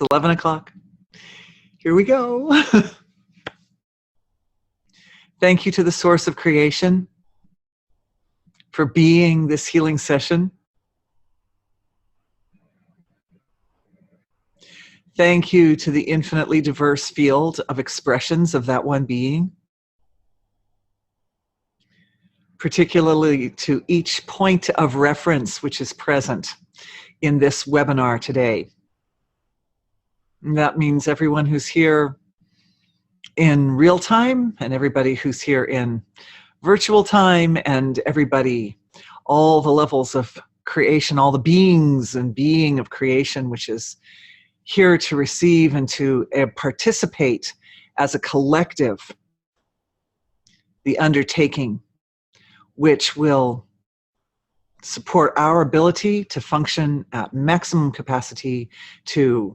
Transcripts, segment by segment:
It's 11 o'clock. Here we go. Thank you to the source of creation for being this healing session. Thank you to the infinitely diverse field of expressions of that one being, particularly to each point of reference which is present in this webinar today. And that means everyone who's here in real time and everybody who's here in virtual time and everybody, all the levels of creation, all the beings and being of creation, which is here to receive and to participate as a collective, the undertaking which will support our ability to function at maximum capacity, to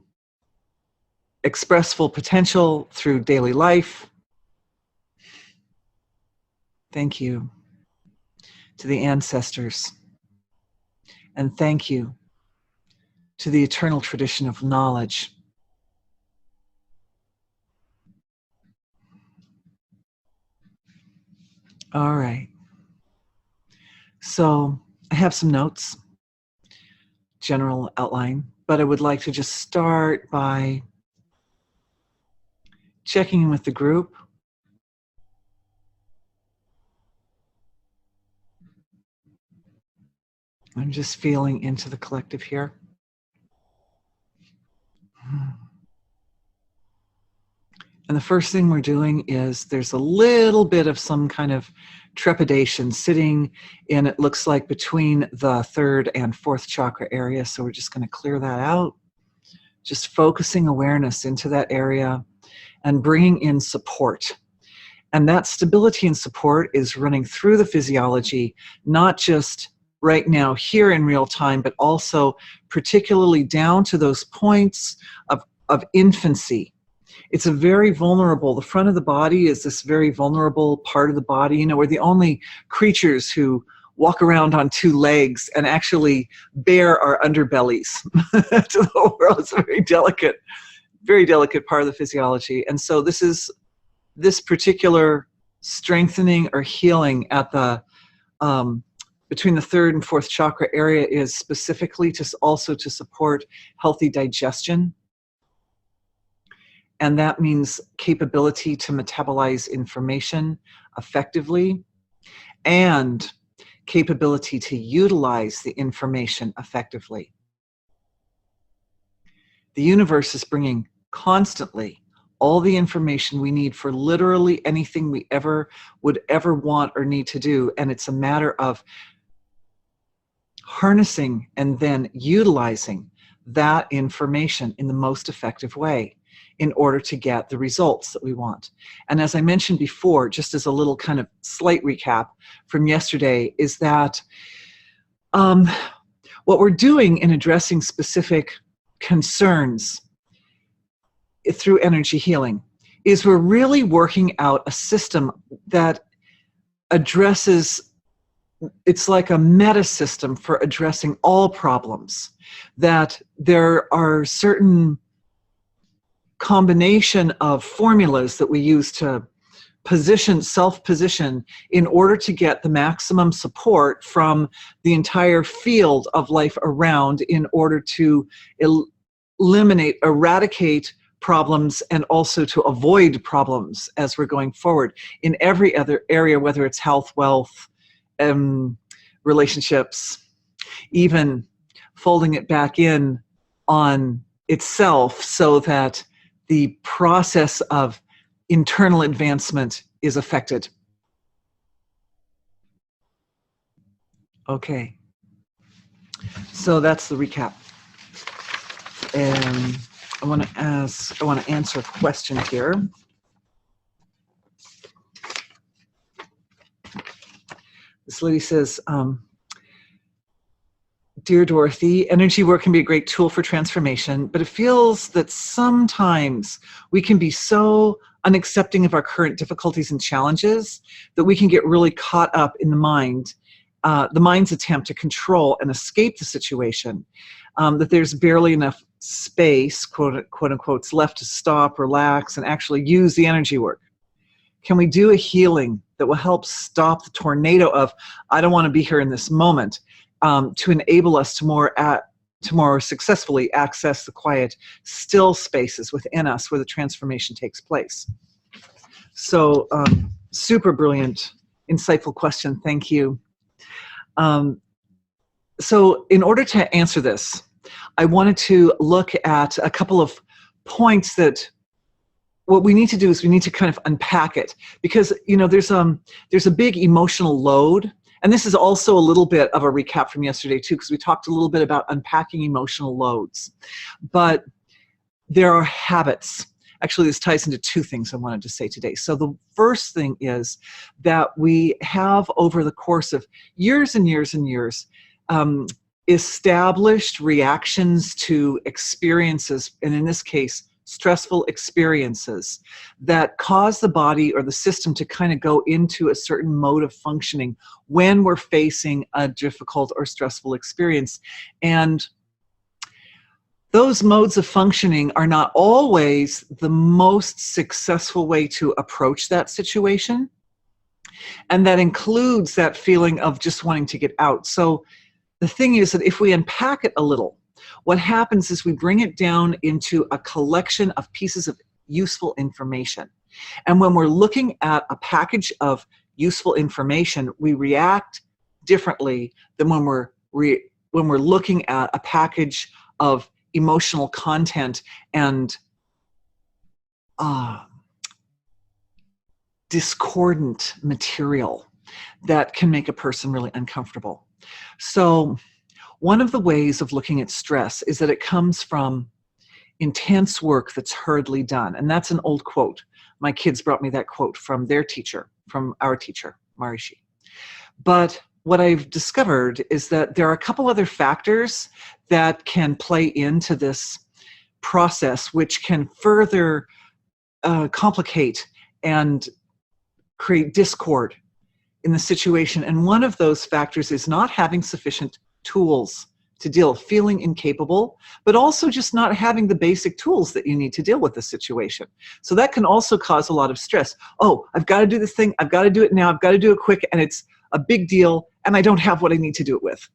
express full potential through daily life. Thank you to the ancestors, and thank you to the eternal tradition of knowledge. All right. So I have some notes, general outline, but I would like to just start by checking in with the group. I'm just feeling into the collective here. And the first thing we're doing is there's a little bit of some kind of trepidation sitting in, it looks like, between the third and fourth chakra area. So we're just going to clear that out. Just focusing awareness into that area and bringing in support. And that stability and support is running through the physiology, not just right now here in real time, but also particularly down to those points of infancy. It's a very vulnerable, the front of the body is this very vulnerable part of the body. You know, we're the only creatures who walk around on two legs and actually bare our underbellies to the whole world. It's a very delicate part of the physiology. And so this particular strengthening or healing at the between the third and fourth chakra area is specifically also to support healthy digestion. And that means capability to metabolize information effectively and capability to utilize the information effectively. The universe is bringing constantly all the information we need for literally anything we would ever want or need to do. And it's a matter of harnessing and then utilizing that information in the most effective way in order to get the results that we want. And as I mentioned before, just as a little kind of slight recap from yesterday, is that what we're doing in addressing specific concerns through energy healing is we're really working out a system that addresses, it's like a meta system for addressing all problems, that there are certain combination of formulas that we use to self-position in order to get the maximum support from the entire field of life around, in order to eradicate problems and also to avoid problems as we're going forward in every other area, whether it's health, wealth, relationships, even folding it back in on itself so that the process of internal advancement is affected. Okay, so that's the recap. And I want to answer a question here. This lady says, Dear Dorothy, energy work can be a great tool for transformation, but it feels that sometimes we can be so unaccepting of our current difficulties and challenges that we can get really caught up in the mind's attempt to control and escape the situation, that there's barely enough space, quote unquote, left to stop, relax, and actually use the energy work? Can we do a healing that will help stop the tornado of, I don't want to be here in this moment, to enable us to more successfully access the quiet, still spaces within us where the transformation takes place? So, super brilliant, insightful question. Thank you. So in order to answer this, I wanted to look at a couple of points that what we need to do is we need to kind of unpack it, because there's a big emotional load, and this is also a little bit of a recap from yesterday too, because we talked a little bit about unpacking emotional loads. But there are habits. Actually, this ties into two things I wanted to say today. So the first thing is that we have, over the course of years and years and years, established reactions to experiences, and in this case, stressful experiences, that cause the body or the system to kind of go into a certain mode of functioning when we're facing a difficult or stressful experience. And those modes of functioning are not always the most successful way to approach that situation. And that includes that feeling of just wanting to get out. So the thing is that if we unpack it a little, what happens is we bring it down into a collection of pieces of useful information. And when we're looking at a package of useful information, we react differently than when we're looking at a package of emotional content and discordant material that can make a person really uncomfortable. So one of the ways of looking at stress is that it comes from intense work that's hurriedly done. And that's an old quote. My kids brought me that quote from their teacher, from our teacher, Maharishi. But what I've discovered is that there are a couple other factors that can play into this process, which can further complicate and create discord in the situation. And one of those factors is not having sufficient tools to deal, feeling incapable, but also just not having the basic tools that you need to deal with the situation. So that can also cause a lot of stress. Oh, I've got to do this thing. I've got to do it now. I've got to do it quick. And it's a big deal. And I don't have what I need to do it with.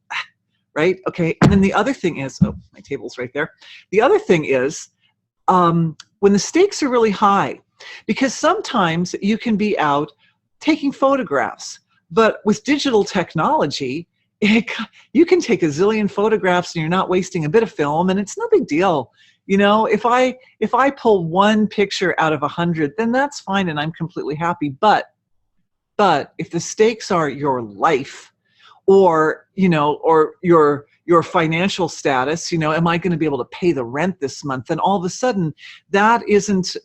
Right? Okay. And then the other thing is, oh, my table's right there. The other thing is when the stakes are really high, because sometimes you can be out taking photographs, but with digital technology, you can take a zillion photographs and you're not wasting a bit of film, and it's no big deal. If I pull one picture out of 100, then that's fine and I'm completely happy. But if the stakes are your life or your financial status, am I going to be able to pay the rent this month? Then all of a sudden that isn't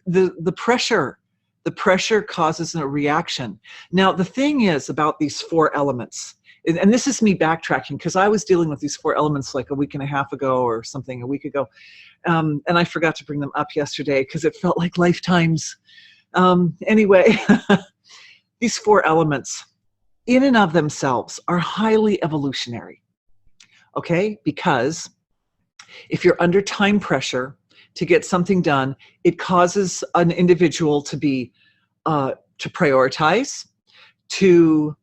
the pressure. The pressure causes a reaction. Now, the thing is about these 4 elements, and this is me backtracking because I was dealing with these 4 elements like a week and a half ago or something, a week ago. And I forgot to bring them up yesterday because it felt like lifetimes. Anyway, these 4 elements in and of themselves are highly evolutionary. Okay? Because if you're under time pressure to get something done, it causes an individual to be, to prioritize, to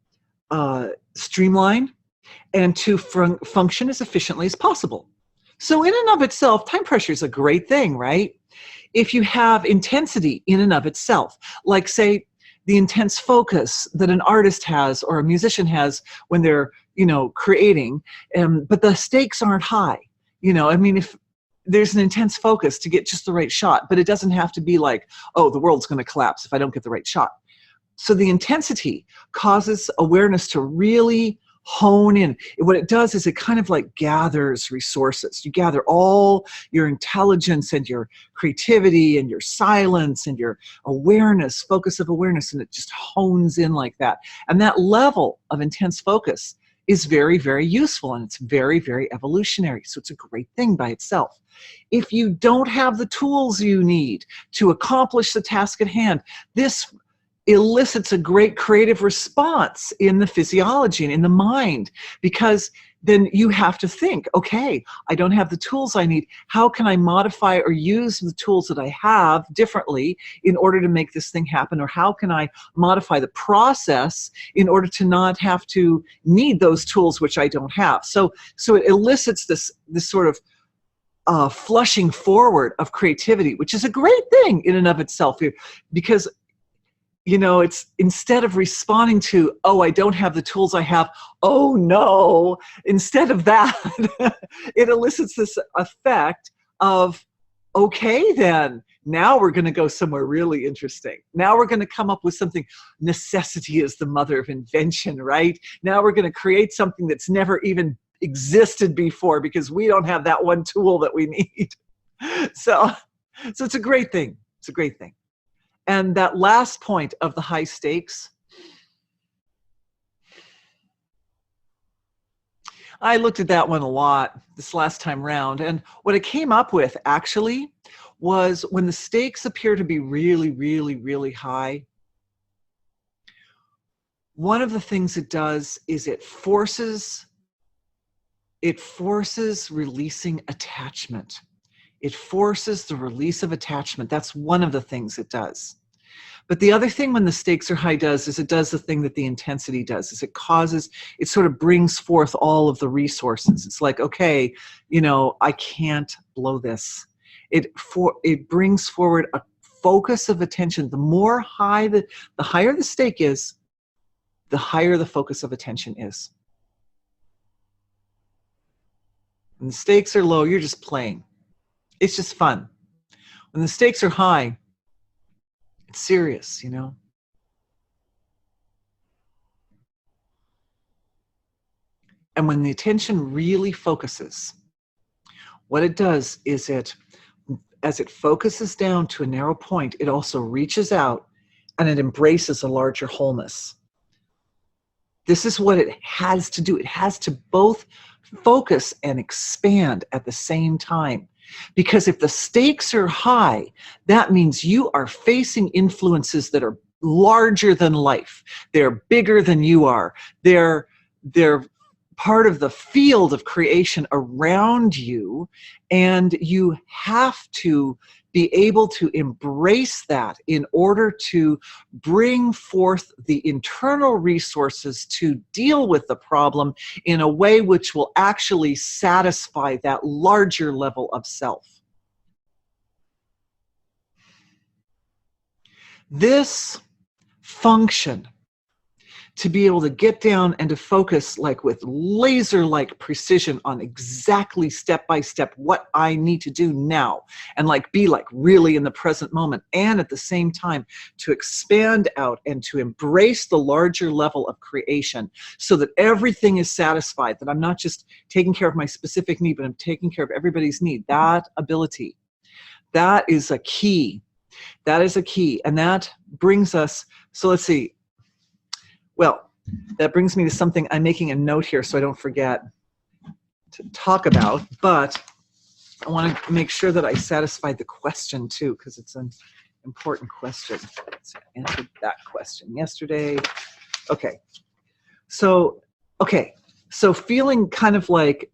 streamline, and to function as efficiently as possible. So in and of itself, time pressure is a great thing, right? If you have intensity in and of itself, like say the intense focus that an artist has or a musician has when they're, creating, but the stakes aren't high. If there's an intense focus to get just the right shot, but it doesn't have to be like, oh, the world's going to collapse if I don't get the right shot. So the intensity causes awareness to really hone in. What it does is it kind of like gathers resources. You gather all your intelligence and your creativity and your silence and your awareness, focus of awareness, and it just hones in like that. And that level of intense focus is very, very useful, and it's very, very evolutionary. So it's a great thing by itself. If you don't have the tools you need to accomplish the task at hand, this elicits a great creative response in the physiology and in the mind, because then you have to think, okay, I don't have the tools I need. How can I modify or use the tools that I have differently in order to make this thing happen? Or how can I modify the process in order to not have to need those tools which I don't have? So it elicits this sort of flushing forward of creativity, which is a great thing in and of itself, because it's instead of responding to, oh, I don't have the tools I have, oh no, instead of that, it elicits this effect of, okay, then now we're going to go somewhere really interesting. Now we're going to come up with something. Necessity is the mother of invention, right? Now we're going to create something that's never even existed before because we don't have that one tool that we need. So it's a great thing. It's a great thing. And that last point of the high stakes, I looked at that one a lot this last time round, and what I came up with actually was when the stakes appear to be really, really, really high, one of the things it does is it forces releasing attachment. It forces the release of attachment. That's one of the things it does. But the other thing when the stakes are high is it does the thing that the intensity does, is it sort of brings forth all of the resources. It's like, okay, I can't blow this. It brings forward a focus of attention. The higher the stake is, the higher the focus of attention is. When the stakes are low, you're just playing. It's just fun. When the stakes are high, it's serious, And when the attention really focuses, what it does is as it focuses down to a narrow point, it also reaches out and it embraces a larger wholeness. This is what it has to do. It has to both focus and expand at the same time. Because if the stakes are high, that means you are facing influences that are larger than life. They're bigger than you are. They're part of the field of creation around you, and you have to be able to embrace that in order to bring forth the internal resources to deal with the problem in a way which will actually satisfy that larger level of self. This function, to be able to get down and to focus with laser-like precision on exactly step by step what I need to do now, and be really in the present moment, and at the same time to expand out and to embrace the larger level of creation so that everything is satisfied, that I'm not just taking care of my specific need, but I'm taking care of everybody's need. That ability, that is a key. That is a key. And that brings us, so let's see. Well, that brings me to something I'm making a note here so I don't forget to talk about, but I want to make sure that I satisfied the question too, because it's an important question. So I answered that question yesterday. Okay. So feeling kind of like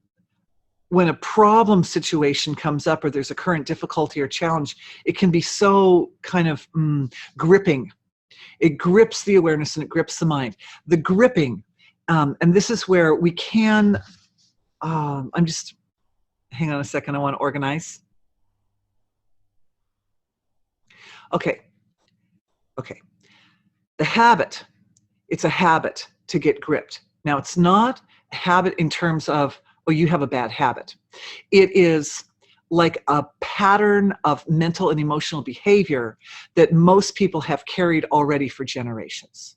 when a problem situation comes up or there's a current difficulty or challenge, it can be so kind of gripping. It grips the awareness and it grips the mind. The gripping, and this is where we can, hang on a second, I want to organize. Okay. The habit, it's a habit to get gripped. Now, it's not a habit in terms of, oh, you have a bad habit. It is like a pattern of mental and emotional behavior that most people have carried already for generations.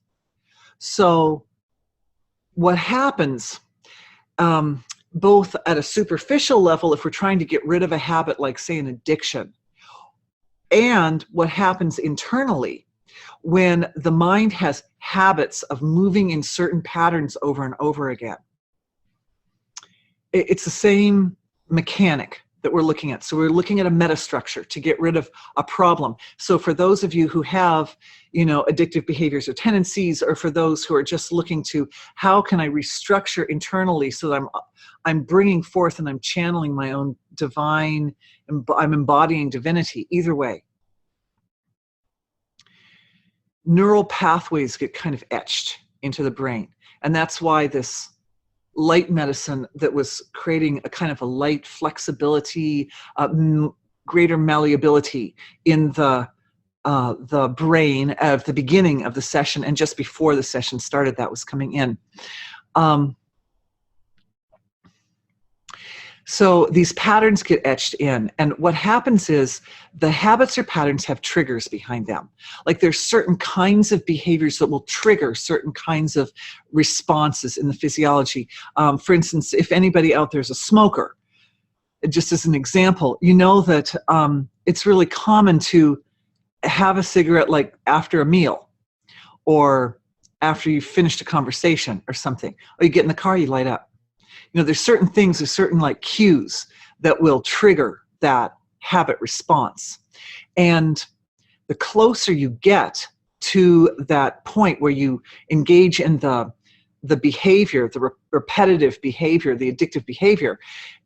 So what happens, both at a superficial level, if we're trying to get rid of a habit like, say, an addiction, and what happens internally when the mind has habits of moving in certain patterns over and over again. It's the same mechanic that we're looking at. So we're looking at a metastructure to get rid of a problem. So for those of you who have, addictive behaviors or tendencies, or for those who are just looking to, how can I restructure internally so that I'm bringing forth and I'm channeling my own divine, I'm embodying divinity, either way. Neural pathways get kind of etched into the brain. And that's why this light medicine that was creating a kind of a light flexibility, greater malleability in the brain at the beginning of the session and just before the session started, that was coming in. So these patterns get etched in, and what happens is the habits or patterns have triggers behind them. Like there's certain kinds of behaviors that will trigger certain kinds of responses in the physiology. For instance, if anybody out there is a smoker, just as an example, you know that it's really common to have a cigarette like after a meal or after you've finished a conversation or something, or you get in the car, you light up. There's certain things, there's certain like cues that will trigger that habit response. And the closer you get to that point where you engage in the behavior, the repetitive behavior, the addictive behavior,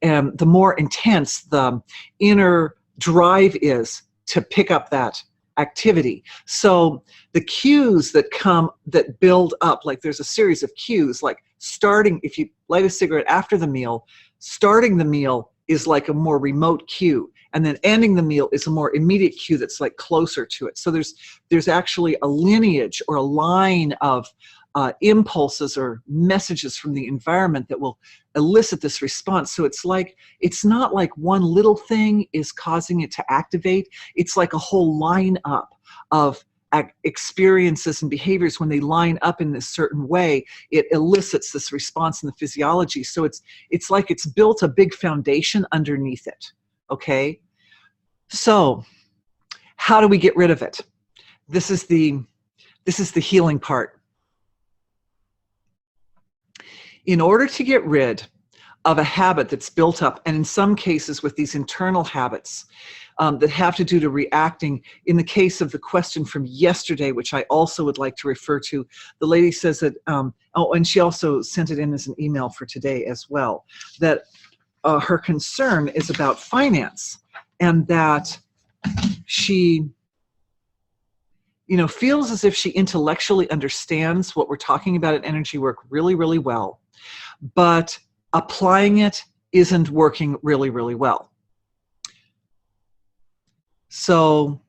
and the more intense the inner drive is to pick up that activity. So the cues that build up, like there's a series of cues, like starting, if you light a cigarette after the meal, starting the meal is like a more remote cue, and then ending the meal is a more immediate cue that's like closer to it. So there's actually a lineage or a line of impulses or messages from the environment that will elicit this response. So it's not like one little thing is causing it to activate. It's like a whole lineup of experiences and behaviors. When they line up in this certain way, it elicits this response in the physiology. So it's like it's built a big foundation underneath it. Okay, so how do we get rid of it? This is the healing part. In order to get rid of a habit that's built up, and in some cases with these internal habits that have to do to reacting, in the case of the question from yesterday, which I also would like to refer to, the lady says that, and she also sent it in as an email for today as well, that her concern is about finance, and that she feels as if she intellectually understands what we're talking about at energy work really, really well, but applying it isn't working really, really well. So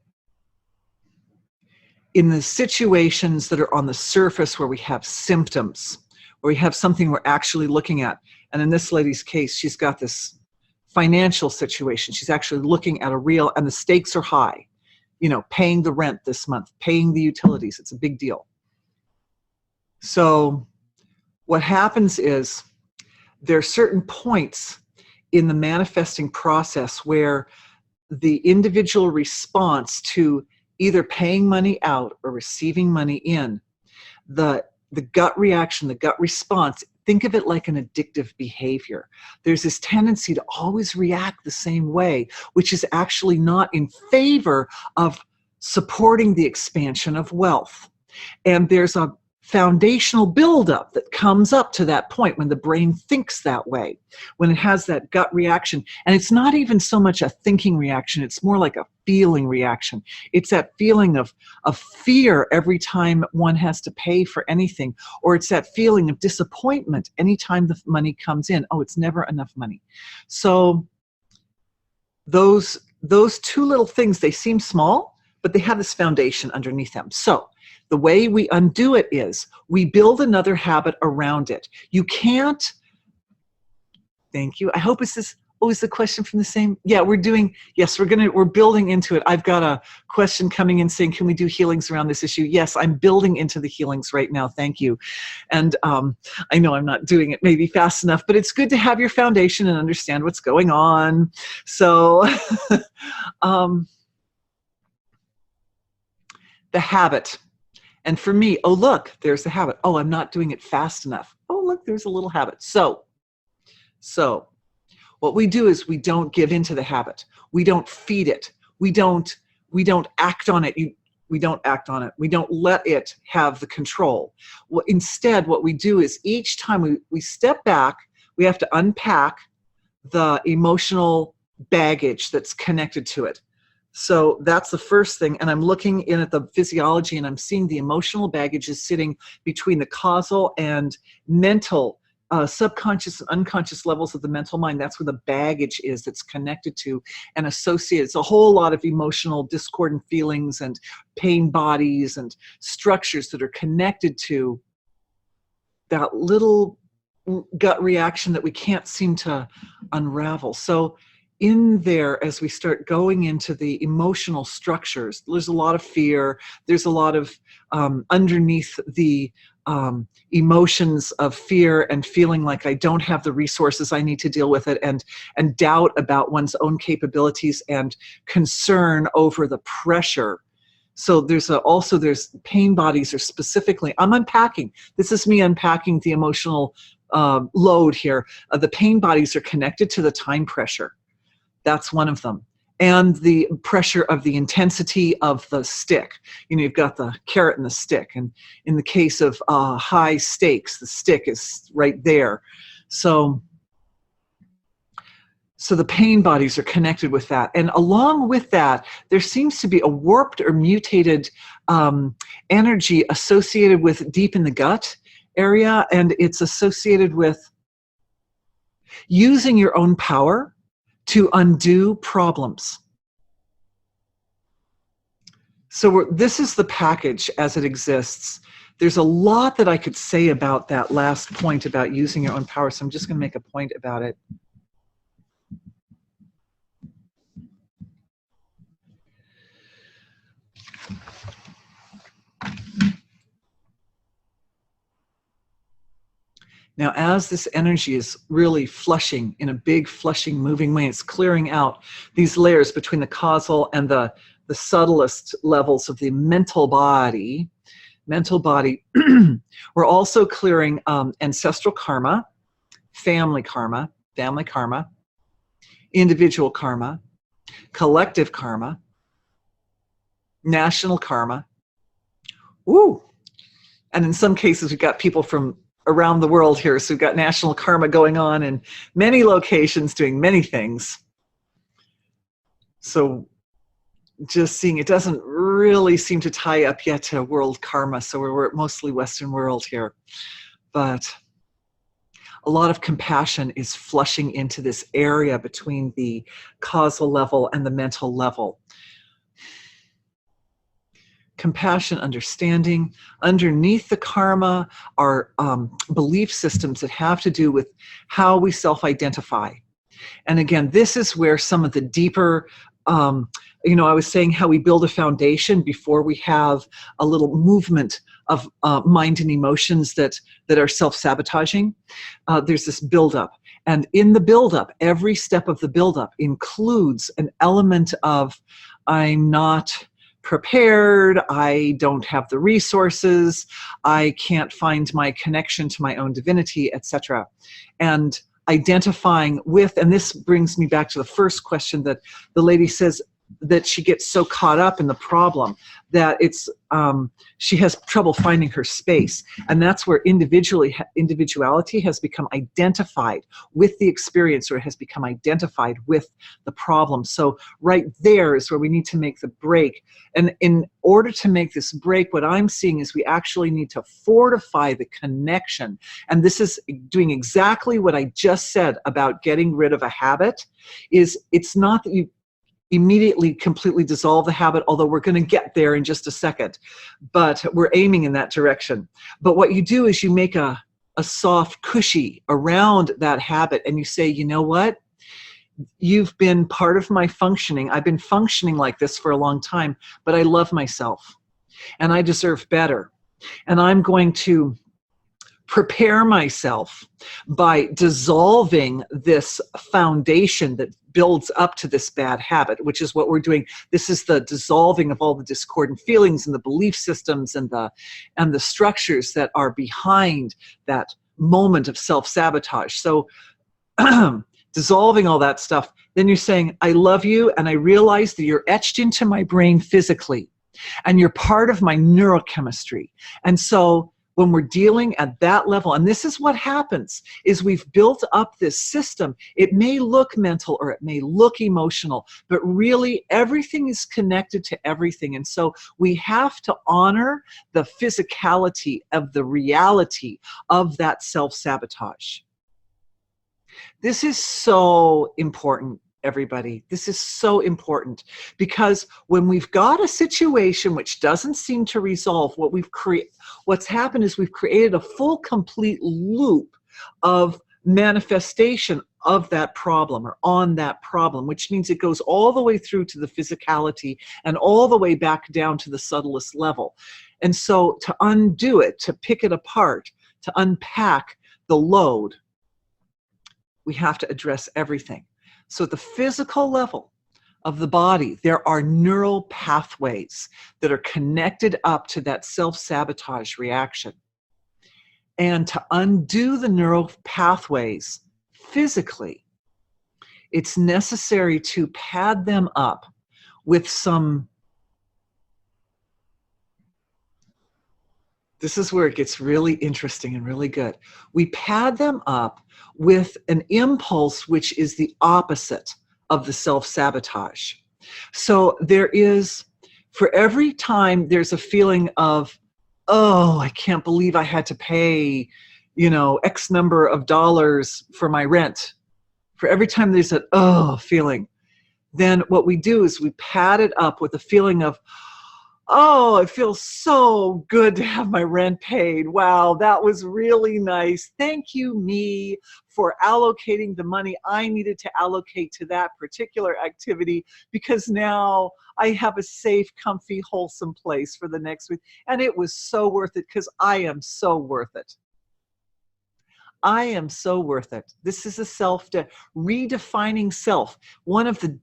in the situations that are on the surface where we have symptoms, where we have something we're actually looking at, and in this lady's case, she's got this financial situation. She's actually looking at and the stakes are high. Paying the rent this month, paying the utilities, it's a big deal. So what happens is there are certain points in the manifesting process where the individual response to either paying money out or receiving money in, the gut reaction, the gut response, think of it like an addictive behavior. There's this tendency to always react the same way, which is actually not in favor of supporting the expansion of wealth. And there's a foundational buildup that comes up to that point when the brain thinks that way, when it has that gut reaction. And it's not even so much a thinking reaction, it's more like a feeling reaction. It's that feeling of fear every time one has to pay for anything, or it's that feeling of disappointment anytime the money comes in. Oh, it's never enough money. So those two little things, they seem small, but they have this foundation underneath them. So the way we undo it is we build another habit around it. You can't, thank you. I hope is the question from the same? Yeah, we're building into it. I've got a question coming in saying, can we do healings around this issue? Yes, I'm building into the healings right now. Thank you. And I know I'm not doing it maybe fast enough, but it's good to have your foundation and understand what's going on. So the habit. And for me, oh, look, there's the habit. Oh, I'm not doing it fast enough. Oh, look, there's a little habit. So What we do is we don't give into the habit. We don't feed it. We don't act on it. We don't act on it. We don't let it have the control. Instead, what we do is each time we step back, we have to unpack the emotional baggage that's connected to it. So that's the first thing. And I'm looking in at the physiology, and I'm seeing the emotional baggage is sitting between the causal and mental, subconscious and unconscious levels of the mental mind. That's where the baggage is that's connected to and associated. It's a whole lot of emotional discordant feelings and pain bodies and structures that are connected to that little gut reaction that we can't seem to unravel. So in there, as we start going into the emotional structures, there's a lot of fear. There's a lot of underneath the emotions of fear and feeling like I don't have the resources I need to deal with it, and doubt about one's own capabilities, and concern over the pressure. So there's pain bodies are specifically, I'm unpacking. This is me unpacking the emotional load here. The pain bodies are connected to the time pressure. That's one of them. And the pressure of the intensity of the stick. You know, you've got the carrot and the stick. And in the case of high stakes, the stick is right there. So the pain bodies are connected with that. And along with that, there seems to be a warped or mutated energy associated with deep in the gut area. And it's associated with using your own power to undo problems. So this is the package as it exists. There's a lot that I could say about that last point about using your own power, so I'm just going to make a point about it. Now, as this energy is really flushing in a big flushing moving way, it's clearing out these layers between the causal and the subtlest levels of the mental body. We're also clearing ancestral karma, family karma, individual karma, collective karma, national karma. Ooh. And in some cases, we've got people from around the world here. So we've got national karma going on in many locations doing many things. So just seeing, it doesn't really seem to tie up yet to world karma. So we're mostly Western world here. But a lot of compassion is flushing into this area between the causal level and the mental level. Compassion, understanding. Underneath the karma are belief systems that have to do with how we self-identify. And again, this is where some of the deeper, you know, I was saying how we build a foundation before we have a little movement of mind and emotions that are self-sabotaging. There's this buildup. And in the buildup, every step of the buildup includes an element of, I'm not prepared, I don't have the resources, I can't find my connection to my own divinity, etc. And identifying with, and this brings me back to the first question that the lady says that she gets so caught up in the problem that it's she has trouble finding her space, and that's where individuality has become identified with the experience, or has become identified with the problem. So right there is where we need to make the break. And in order to make this break, what I'm seeing is we actually need to fortify the connection. And this is doing exactly what I just said about getting rid of a habit. Is it's not that you immediately completely dissolve the habit, although we're going to get there in just a second, but we're aiming in that direction. But what you do is you make a soft cushy around that habit, and you say, you know what? You've been part of my functioning. I've been functioning like this for a long time, but I love myself and I deserve better. And I'm going to prepare myself by dissolving this foundation that builds up to this bad habit, which is what we're doing. This is the dissolving of all the discordant feelings and the belief systems and the structures that are behind that moment of self-sabotage. So dissolving all that stuff, then you're saying, I love you, and I realize that you're etched into my brain physically, and you're part of my neurochemistry. And so when we're dealing at that level, and this is what happens, is we've built up this system. It may look mental or it may look emotional, but really everything is connected to everything. And so we have to honor the physicality of the reality of that self-sabotage. This is so important, everybody. This is so important, because when we've got a situation which doesn't seem to resolve, what's happened is we've created a full, complete loop of manifestation of that problem or on that problem, which means it goes all the way through to the physicality and all the way back down to the subtlest level. And so to undo it, to pick it apart, to unpack the load, we have to address everything. So at the physical level of the body, there are neural pathways that are connected up to that self-sabotage reaction. And to undo the neural pathways physically, it's necessary to pad them up with some, this is where it gets really interesting and really good. We pad them up with an impulse which is the opposite of the self-sabotage. So there is, for every time there's a feeling of, oh, I can't believe I had to pay, X number of dollars for my rent. For every time there's an oh feeling, then what we do is we pad it up with a feeling of, oh, it feels so good to have my rent paid. Wow, that was really nice. Thank you, me, for allocating the money I needed to allocate to that particular activity, because now I have a safe, comfy, wholesome place for the next week. And it was so worth it, because I am so worth it. I am so worth it. This is a redefining self. One of the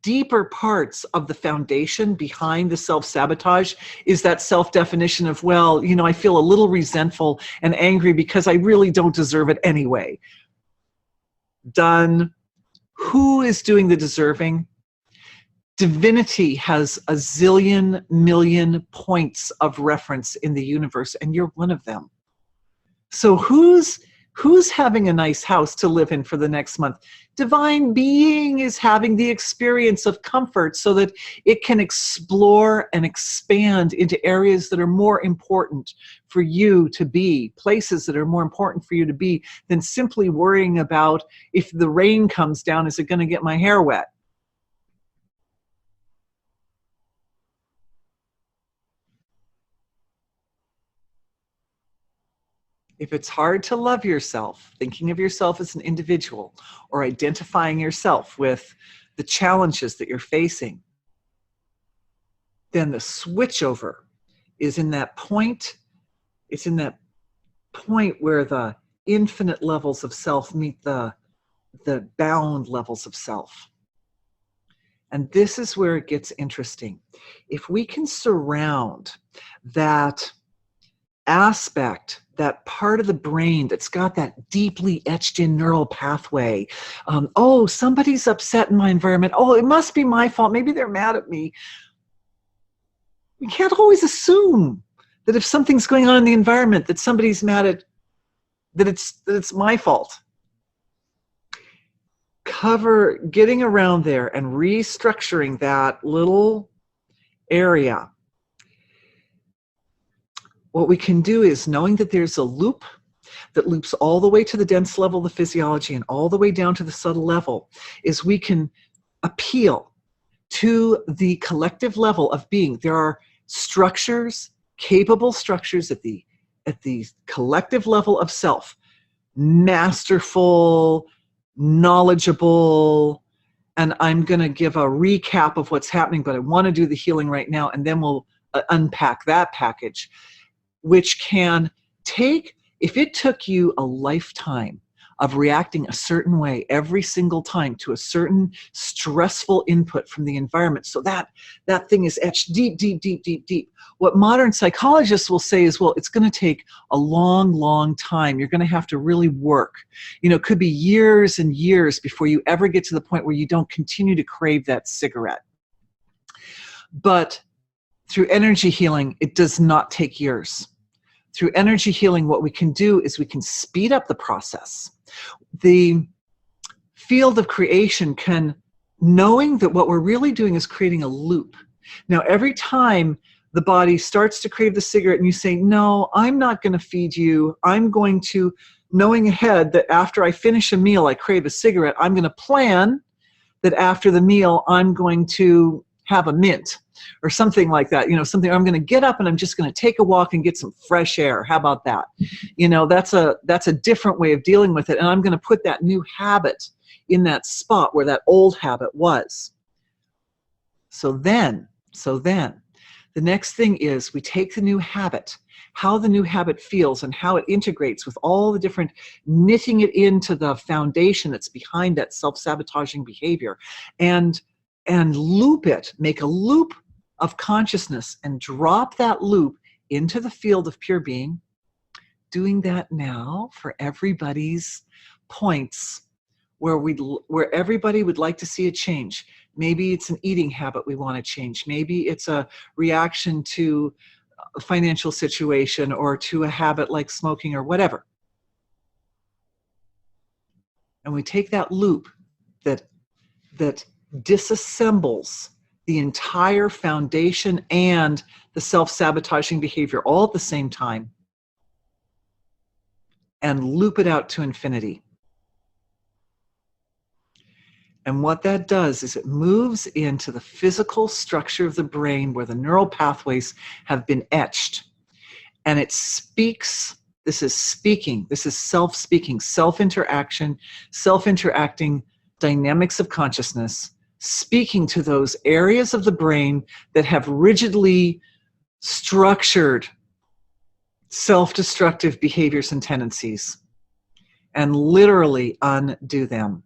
deeper parts of the foundation behind the self-sabotage is that self-definition of, well, I feel a little resentful and angry because I really don't deserve it anyway. Done. Who is doing the deserving? Divinity has a zillion million points of reference in the universe, and you're one of them. So who's having a nice house to live in for the next month? Divine being is having the experience of comfort so that it can explore and expand into areas that are more important for you to be, places that are more important for you to be than simply worrying about, if the rain comes down, is it going to get my hair wet? If it's hard to love yourself, thinking of yourself as an individual, or identifying yourself with the challenges that you're facing, then the switchover is in that point. It's in that point where the infinite levels of self meet the bound levels of self. And this is where it gets interesting. If we can surround that aspect, that part of the brain that's got that deeply etched in neural pathway. Oh, somebody's upset in my environment. Oh, it must be my fault. Maybe they're mad at me. We can't always assume that if something's going on in the environment that somebody's mad at, that it's my fault. Getting around there and restructuring that little area. What we can do is, knowing that there's a loop that loops all the way to the dense level of the physiology and all the way down to the subtle level, is we can appeal to the collective level of being. There are structures, capable structures at the collective level of self, masterful, knowledgeable, and I'm going to give a recap of what's happening, but I want to do the healing right now, and then we'll unpack that package, which can take, if it took you a lifetime of reacting a certain way every single time to a certain stressful input from the environment. So that thing is etched deep, deep, deep, deep, deep. What modern psychologists will say is, well, it's going to take a long, long time. You're going to have to really work. It could be years and years before you ever get to the point where you don't continue to crave that cigarette. But through energy healing, it does not take years. Through energy healing, what we can do is we can speed up the process. The field of creation knowing that what we're really doing is creating a loop. Now, every time the body starts to crave the cigarette and you say, no, I'm not going to feed you. I'm going to, knowing ahead that after I finish a meal, I crave a cigarette, I'm going to plan that after the meal, I'm going to have a mint or something like that, something. I'm going to get up and I'm just going to take a walk and get some fresh air. How about that? That's a different way of dealing with it. And I'm going to put that new habit in that spot where that old habit was. So then the next thing is we take the new habit, how the new habit feels and how it integrates with all the different, knitting it into the foundation that's behind that self-sabotaging behavior, and loop it, make a loop of consciousness and drop that loop into the field of pure being. Doing that now for everybody's points where everybody would like to see a change. Maybe it's an eating habit we want to change. Maybe it's a reaction to a financial situation or to a habit like smoking or whatever. And we take that loop that disassembles the entire foundation and the self-sabotaging behavior all at the same time and loop it out to infinity. And what that does is it moves into the physical structure of the brain where the neural pathways have been etched. And it speaks, this is self-speaking, self-interaction, self-interacting dynamics of consciousness, speaking to those areas of the brain that have rigidly structured self-destructive behaviors and tendencies, and literally undo them.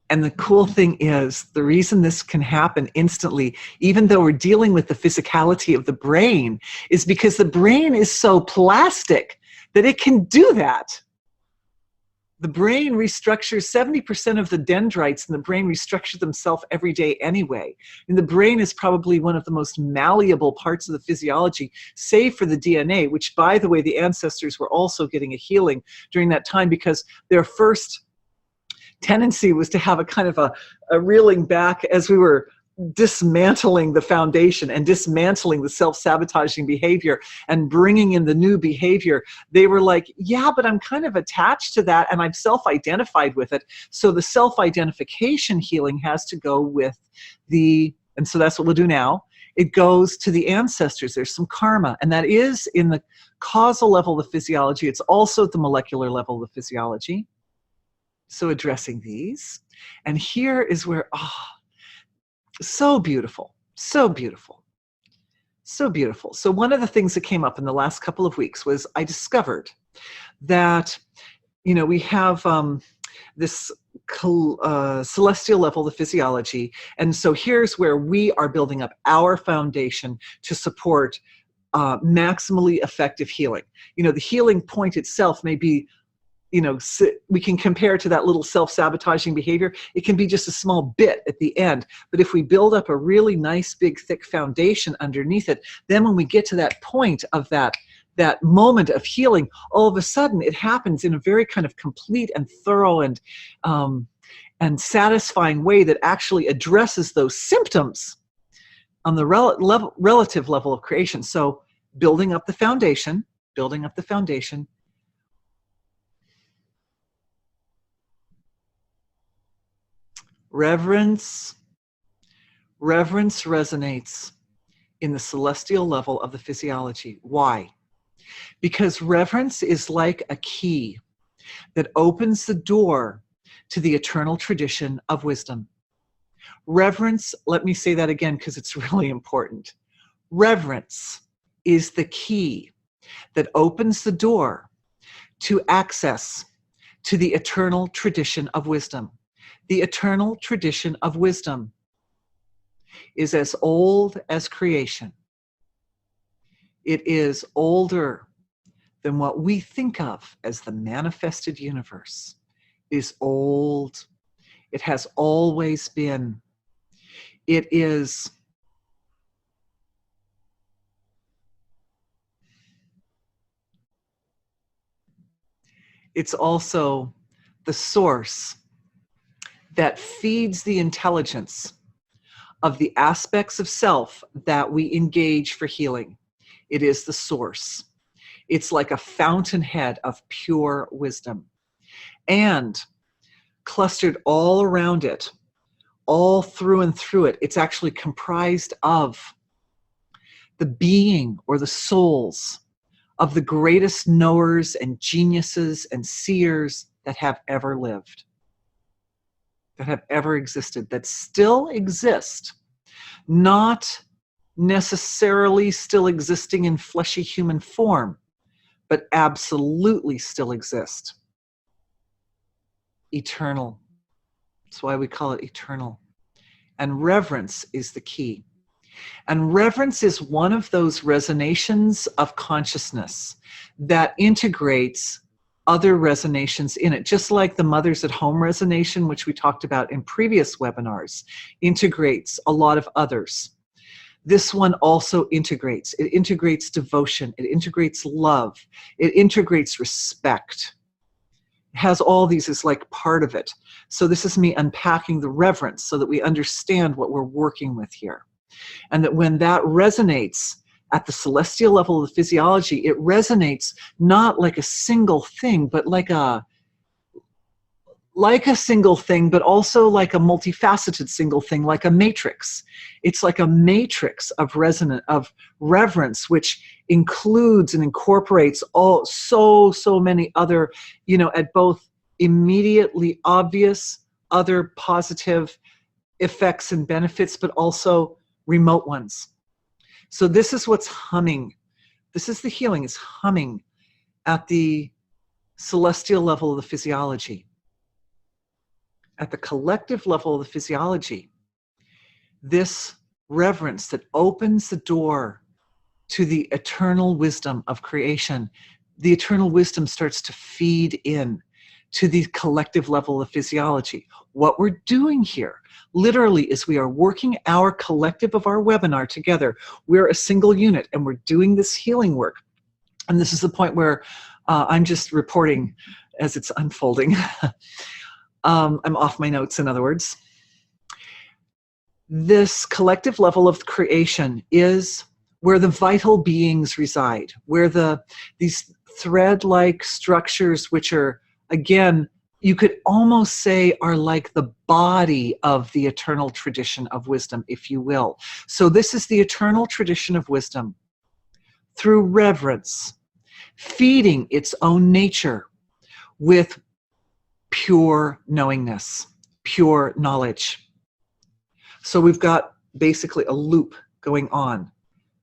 And the cool thing is, the reason this can happen instantly, even though we're dealing with the physicality of the brain, is because the brain is so plastic that it can do that. The brain restructures 70% of the dendrites in the brain restructure themselves every day anyway. And the brain is probably one of the most malleable parts of the physiology, save for the DNA, which, by the way, the ancestors were also getting a healing during that time because their first tendency was to have a kind of a reeling back as we were dismantling the foundation and dismantling the self-sabotaging behavior and bringing in the new behavior. They were like, yeah, but I'm kind of attached to that and I'm self-identified with it. So the self-identification healing has to go with and so that's what we'll do now. It goes to the ancestors. There's some karma, and that is in the causal level of the physiology. It's also at the molecular level of the physiology. So addressing these. And here is where, so beautiful, so beautiful, so beautiful. So one of the things that came up in the last couple of weeks was I discovered that, we have this celestial level, the physiology. And so here's where we are building up our foundation to support maximally effective healing. The healing point itself may be, we can compare to that little self-sabotaging behavior. It can be just a small bit at the end. But if we build up a really nice, big, thick foundation underneath it, then when we get to that point of that moment of healing, all of a sudden it happens in a very kind of complete and thorough and satisfying way that actually addresses those symptoms on the relative level of creation. So building up the foundation, Reverence resonates in the celestial level of the physiology. Why? Because reverence is like a key that opens the door to the eternal tradition of wisdom. Reverence, let me say that again because it's really important. Reverence is the key that opens the door to access to the eternal tradition of wisdom. The eternal tradition of wisdom is as old as creation. It is older than what we think of as the manifested universe. It is old. It has always been. It is it's also the source that feeds the intelligence of the aspects of self that we engage for healing. It is the source. It's like a fountainhead of pure wisdom. And clustered all around it, all through and through it, it's actually comprised of the being or the souls of the greatest knowers and geniuses and seers that have ever lived, that have ever existed, that still exist, not necessarily still existing in fleshy human form, but absolutely still exist. Eternal. That's why we call it eternal. And reverence is the key. And reverence is one of those resonations of consciousness that integrates other resonations in it, just like the Mothers at Home resonation, which we talked about in previous webinars, integrates a lot of others. This one also integrates. It integrates devotion. It integrates love. It integrates respect. It has all these as like part of it. So this is me unpacking the reverence so that we understand what we're working with here. And that when that resonates at the celestial level of the physiology, it resonates not like a single thing, but like a single thing, but also like a multifaceted single thing, like a matrix. It's like a matrix of reverence, which includes and incorporates so many other, at both immediately obvious other positive effects and benefits, but also remote ones. So this is what's humming. This is the healing. It's humming at the celestial level of the physiology. At the collective level of the physiology, this reverence that opens the door to the eternal wisdom of creation, the eternal wisdom starts to feed in to the collective level of physiology. What we're doing here literally is we are working our collective of our webinar together. We're a single unit and we're doing this healing work. And this is the point where I'm just reporting as it's unfolding. I'm off my notes, in other words. This collective level of creation is where the vital beings reside, where these thread-like structures, which are, again, you could almost say are like the body of the eternal tradition of wisdom, if you will. So this is the eternal tradition of wisdom through reverence, feeding its own nature with pure knowingness, pure knowledge. So we've got basically a loop going on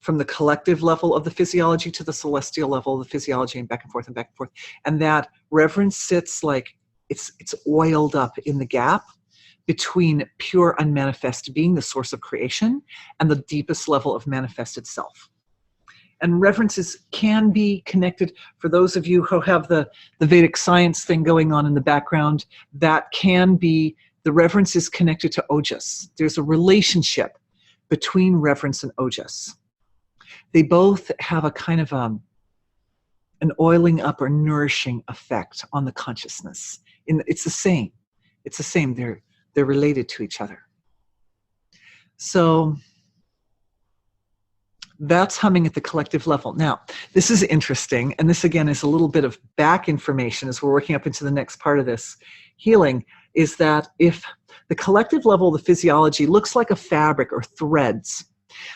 from the collective level of the physiology to the celestial level of the physiology, and back and forth and back and forth. And that reverence sits like it's oiled up in the gap between pure unmanifest being, the source of creation, and the deepest level of manifested self. And reverences can be connected, for those of you who have the Vedic science thing going on in the background, that can be, the reverence is connected to ojas. There's a relationship between reverence and ojas. They both have a kind of an oiling up or nourishing effect on the consciousness. It's the same. It's the same. They're related to each other. So that's humming at the collective level. Now, this is interesting, and this again is a little bit of back information as we're working up into the next part of this healing, is that if the collective level of the physiology looks like a fabric or threads,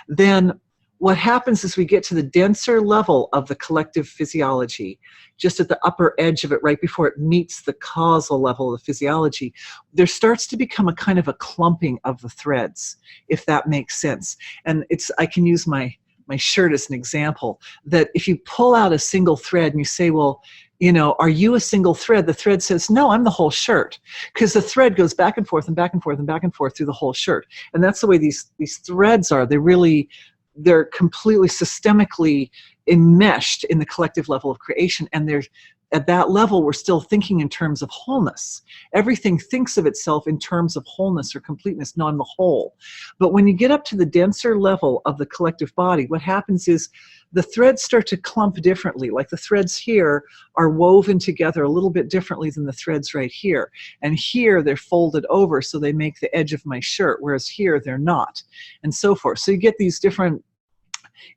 then what happens is we get to the denser level of the collective physiology, just at the upper edge of it, right before it meets the causal level of the physiology, there starts to become a kind of a clumping of the threads, if that makes sense. And I can use my shirt as an example, that if you pull out a single thread and you say, well, You know, are you a single thread? The thread says, no, I'm the whole shirt, because the thread goes back and forth and back and forth and back and forth through the whole shirt. And that's the way these threads are. They're completely systemically enmeshed in the collective level of creation. And they're at that level, we're still thinking in terms of wholeness. Everything thinks of itself in terms of wholeness or completeness. No, I'm the whole. But when you get up to the denser level of the collective body, what happens is the threads start to clump differently. Like the threads here are woven together a little bit differently than the threads right here. And here they're folded over so they make the edge of my shirt, whereas here they're not, and so forth. So you get these different,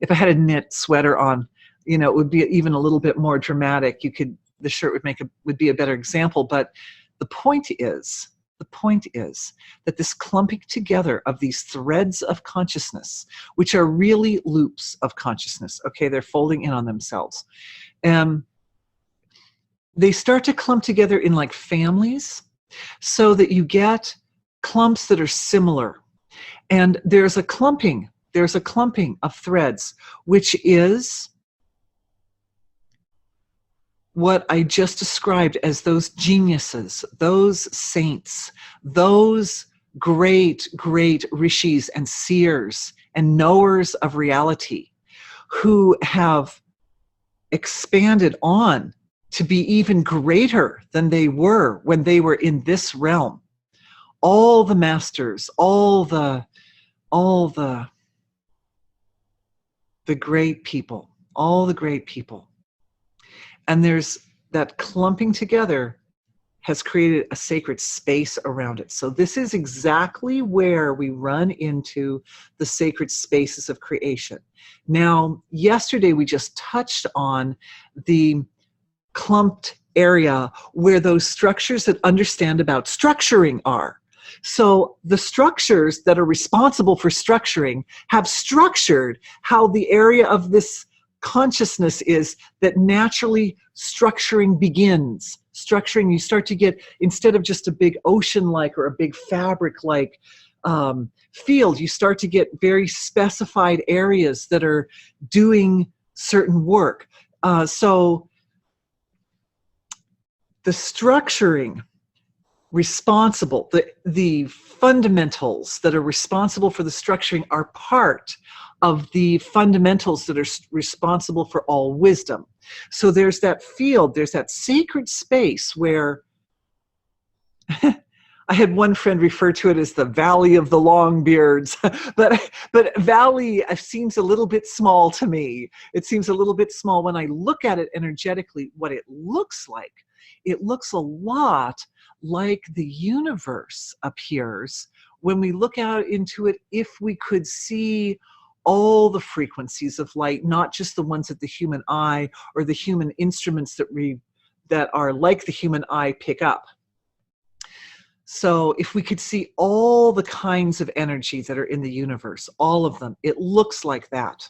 if I had a knit sweater on, you know, it would be even a little bit more dramatic. The shirt would be a better example. But the point is that this clumping together of these threads of consciousness, which are really loops of consciousness, okay, they're folding in on themselves. They start to clump together in like families, so that you get clumps that are similar. And there's a clumping of threads, which is what I just described as those geniuses, those saints, those great, great rishis and seers and knowers of reality who have expanded on to be even greater than they were when they were in this realm. All the masters, all the great people, all the great people. And there's that clumping together has created a sacred space around it. So this is exactly where we run into the sacred spaces of creation. Now, yesterday we just touched on the clumped area where those structures that understand about structuring are. So the structures that are responsible for structuring have structured how the area of this consciousness is that naturally structuring begins. Structuring, you start to get, instead of just a big ocean-like or a big fabric-like field, you start to get very specified areas that are doing certain work. So the structuring responsible, the fundamentals that are responsible for the structuring are part of the fundamentals that are responsible for all wisdom. So there's that field, there's that sacred space where I had one friend refer to it as the Valley of the Longbeards, but valley seems a little bit small to me. It seems a little bit small when I look at it energetically. What it looks a lot like the universe appears when we look out into it. If we could see all the frequencies of light, not just the ones that the human eye or the human instruments that are like the human eye pick up. So if we could see all the kinds of energy that are in the universe, all of them, it looks like that.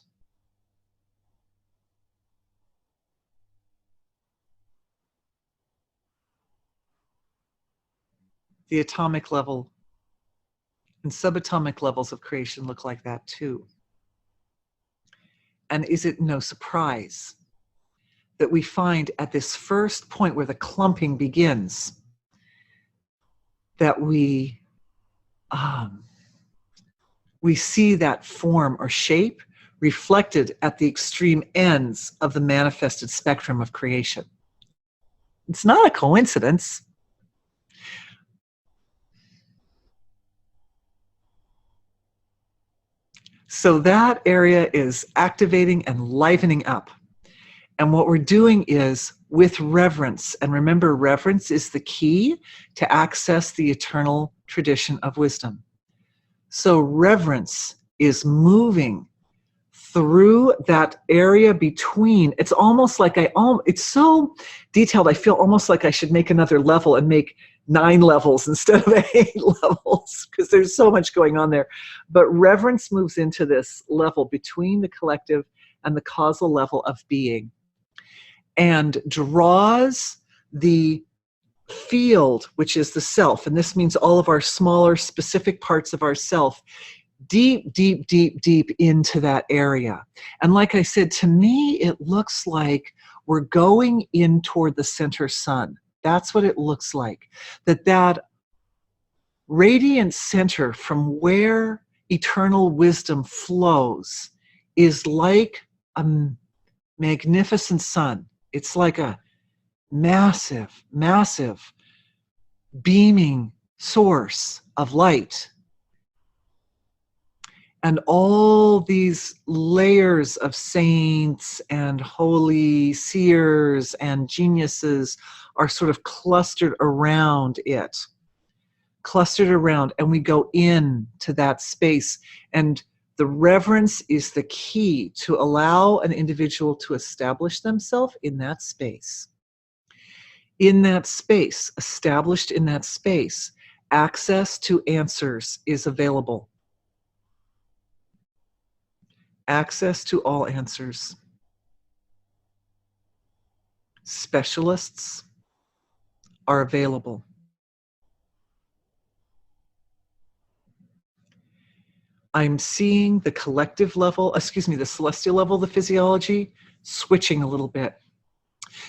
The atomic level and subatomic levels of creation look like that too. And is it no surprise that we find at this first point where the clumping begins, that we see that form or shape reflected at the extreme ends of the manifested spectrum of creation? It's not a coincidence. So that area is activating and livening up. And what we're doing is with reverence, and remember, reverence is the key to access the eternal tradition of wisdom. So reverence is moving through that area between, it's almost like it's so detailed, I feel almost like I should make another level and make 9 levels instead of 8 levels, because there's so much going on there. But reverence moves into this level between the collective and the causal level of being, and draws the field, which is the self, and this means all of our smaller specific parts of our self, deep, deep, deep, deep into that area. And like I said, to me, it looks like we're going in toward the center sun. That's what it looks like. That radiant center from where eternal wisdom flows is like a magnificent sun. It's like a massive, massive beaming source of light. And all these layers of saints and holy seers and geniuses are sort of clustered around it. And we go into that space. And the reverence is the key to allow an individual to establish themselves in that space. In that space, established in that space, access to answers is available. Access to all answers. Specialists are available. I'm seeing the collective level, the celestial level of the physiology switching a little bit,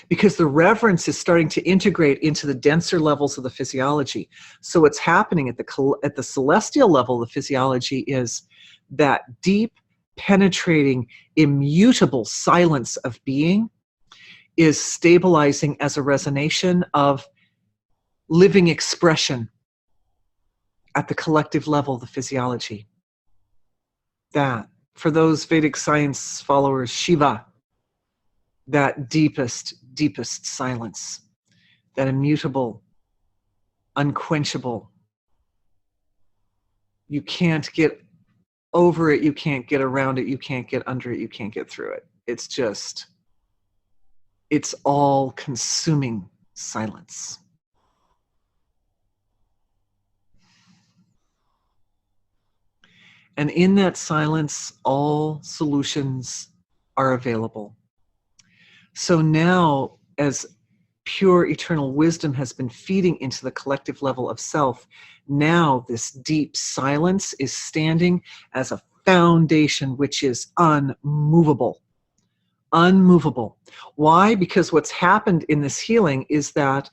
because the reverence is starting to integrate into the denser levels of the physiology. So what's happening at the celestial level of the physiology is that deep, penetrating, immutable silence of being is stabilizing as a resonation of living expression at the collective level of the physiology. That, for those Vedic science followers, Shiva, that deepest, deepest silence, that immutable, unquenchable. You can't get over it, you can't get around it, you can't get under it, you can't get through it. It's just, it's all consuming silence. And in that silence, all solutions are available. So now, as pure eternal wisdom has been feeding into the collective level of self, now this deep silence is standing as a foundation which is unmovable. Unmovable. Why? Because what's happened in this healing is that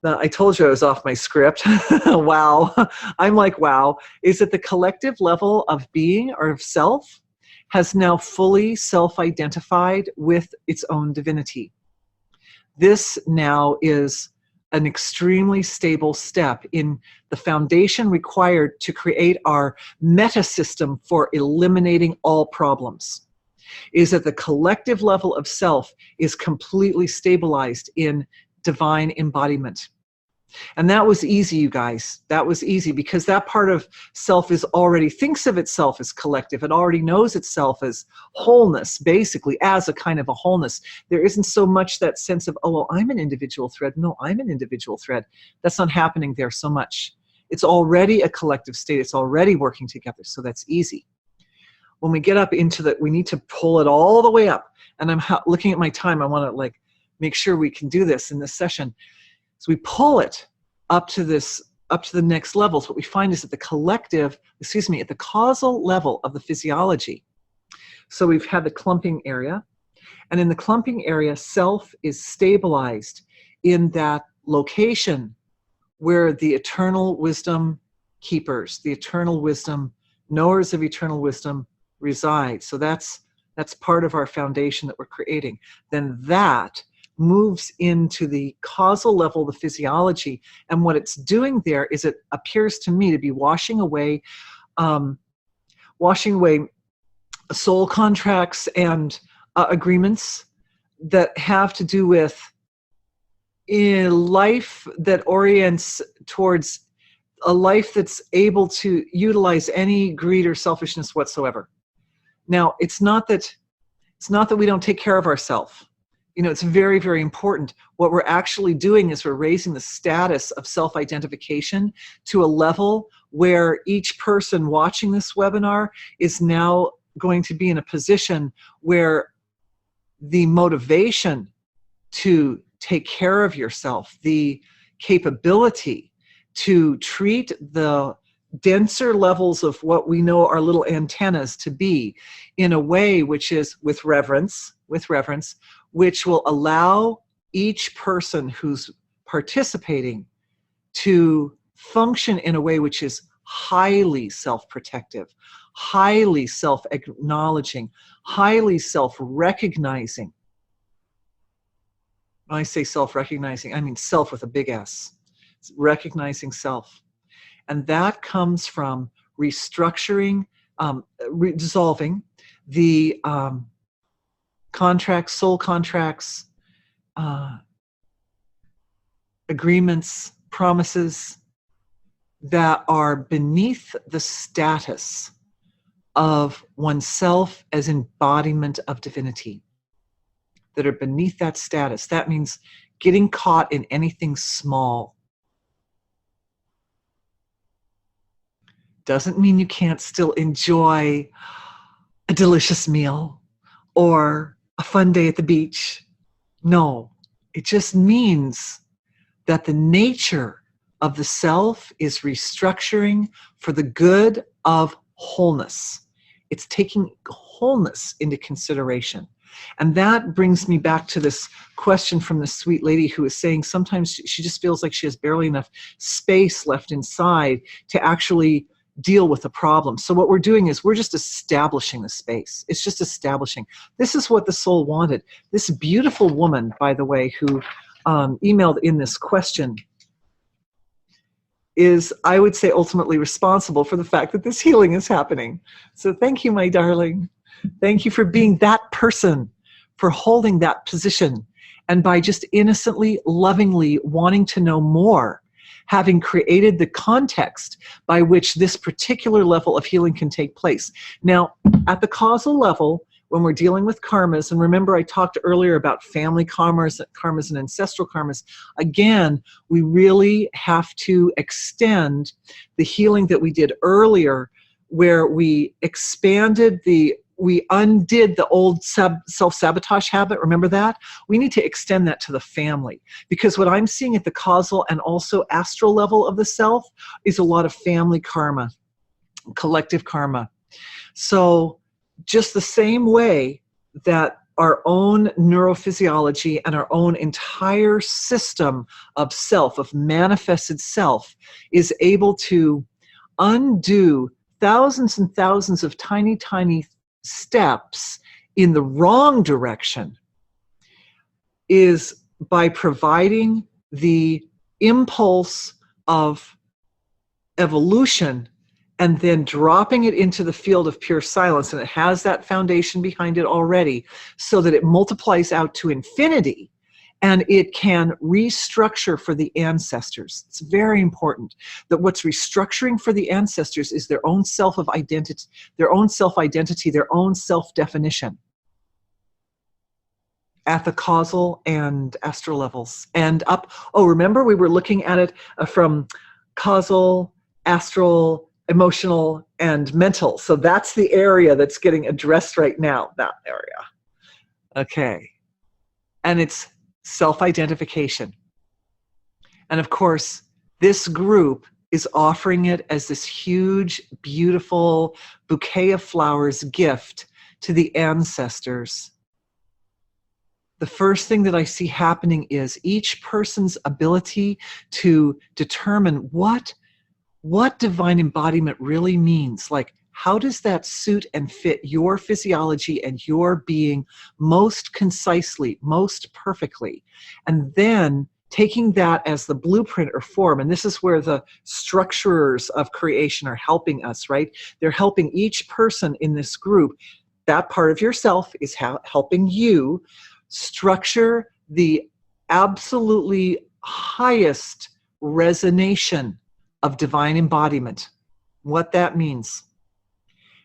I told you I was off my script. Wow. I'm like, wow. Is that the collective level of being or of self has now fully self-identified with its own divinity. This now is an extremely stable step in the foundation required to create our meta system for eliminating all problems. Is that the collective level of self is completely stabilized in divine embodiment. And that was easy, you guys. That was easy because that part of self thinks of itself as collective. It already knows itself as wholeness, basically, as a kind of a wholeness. There isn't so much that sense of, oh, well, I'm an individual thread. No, I'm an individual thread. That's not happening there so much. It's already a collective state. It's already working together. So that's easy. When we get up into that, we need to pull it all the way up. And I'm looking at my time. I want to make sure we can do this in this session. So we pull it up to the next levels. What we find is at the at the causal level of the physiology. So we've had the clumping area, and in the clumping area, self is stabilized in that location where the eternal wisdom keepers, the eternal wisdom, knowers of eternal wisdom reside. So that's part of our foundation that we're creating. Then that moves into the causal level of the physiology. And what it's doing there is it appears to me to be washing away soul contracts and agreements that have to do with a life that orients towards a life that's able to utilize any greed or selfishness whatsoever. Now, it's not that we don't take care of ourselves. You know, it's very, very important. What we're actually doing is we're raising the status of self-identification to a level where each person watching this webinar is now going to be in a position where the motivation to take care of yourself, the capability to treat the denser levels of what we know are little antennas to be, in a way which is with reverence, which will allow each person who's participating to function in a way which is highly self-protective, highly self-acknowledging, highly self-recognizing. When I say self-recognizing, I mean self with a big S. It's recognizing self. And that comes from restructuring, dissolving the contracts, soul contracts, agreements, promises that are beneath the status of oneself as embodiment of divinity, that are beneath that status. That means getting caught in anything small. Doesn't mean you can't still enjoy a delicious meal or a fun day at the beach. No, it just means that the nature of the self is restructuring for the good of wholeness. It's taking wholeness into consideration. And that brings me back to this question from the sweet lady who is saying sometimes she just feels like she has barely enough space left inside to actually deal with the problem. So what we're doing is we're just establishing the space. It's just establishing. This is what the soul wanted. This beautiful woman, by the way, who emailed in this question is, I would say, ultimately responsible for the fact that this healing is happening. So thank you, my darling. Thank you for being that person, for holding that position. And by just innocently, lovingly wanting to know more, having created the context by which this particular level of healing can take place. Now, at the causal level, when we're dealing with karmas, and remember I talked earlier about family karmas and ancestral karmas, again, we really have to extend the healing that we did earlier, where we undid the old self-sabotage habit. Remember that? We need to extend that to the family, because what I'm seeing at the causal and also astral level of the self is a lot of family karma, collective karma. So just the same way that our own neurophysiology and our own entire system of self, of manifested self, is able to undo thousands and thousands of tiny, tiny steps in the wrong direction, is by providing the impulse of evolution and then dropping it into the field of pure silence. And it has that foundation behind it already, so that it multiplies out to infinity and it can restructure for the ancestors. It's very important that what's restructuring for the ancestors is their own self-identity, their own self-definition at the causal and astral levels. And up, remember we were looking at it from causal, astral, emotional, and mental. So that's the area that's getting addressed right now, that area. Okay. And it's self-identification. And of course, this group is offering it as this huge, beautiful bouquet of flowers gift to the ancestors. The first thing that I see happening is each person's ability to determine what divine embodiment really means. Like, how does that suit and fit your physiology and your being most concisely, most perfectly? And then taking that as the blueprint or form, and this is where the structurers of creation are helping us, right? They're helping each person in this group. That part of yourself is helping you structure the absolutely highest resonation of divine embodiment, what that means.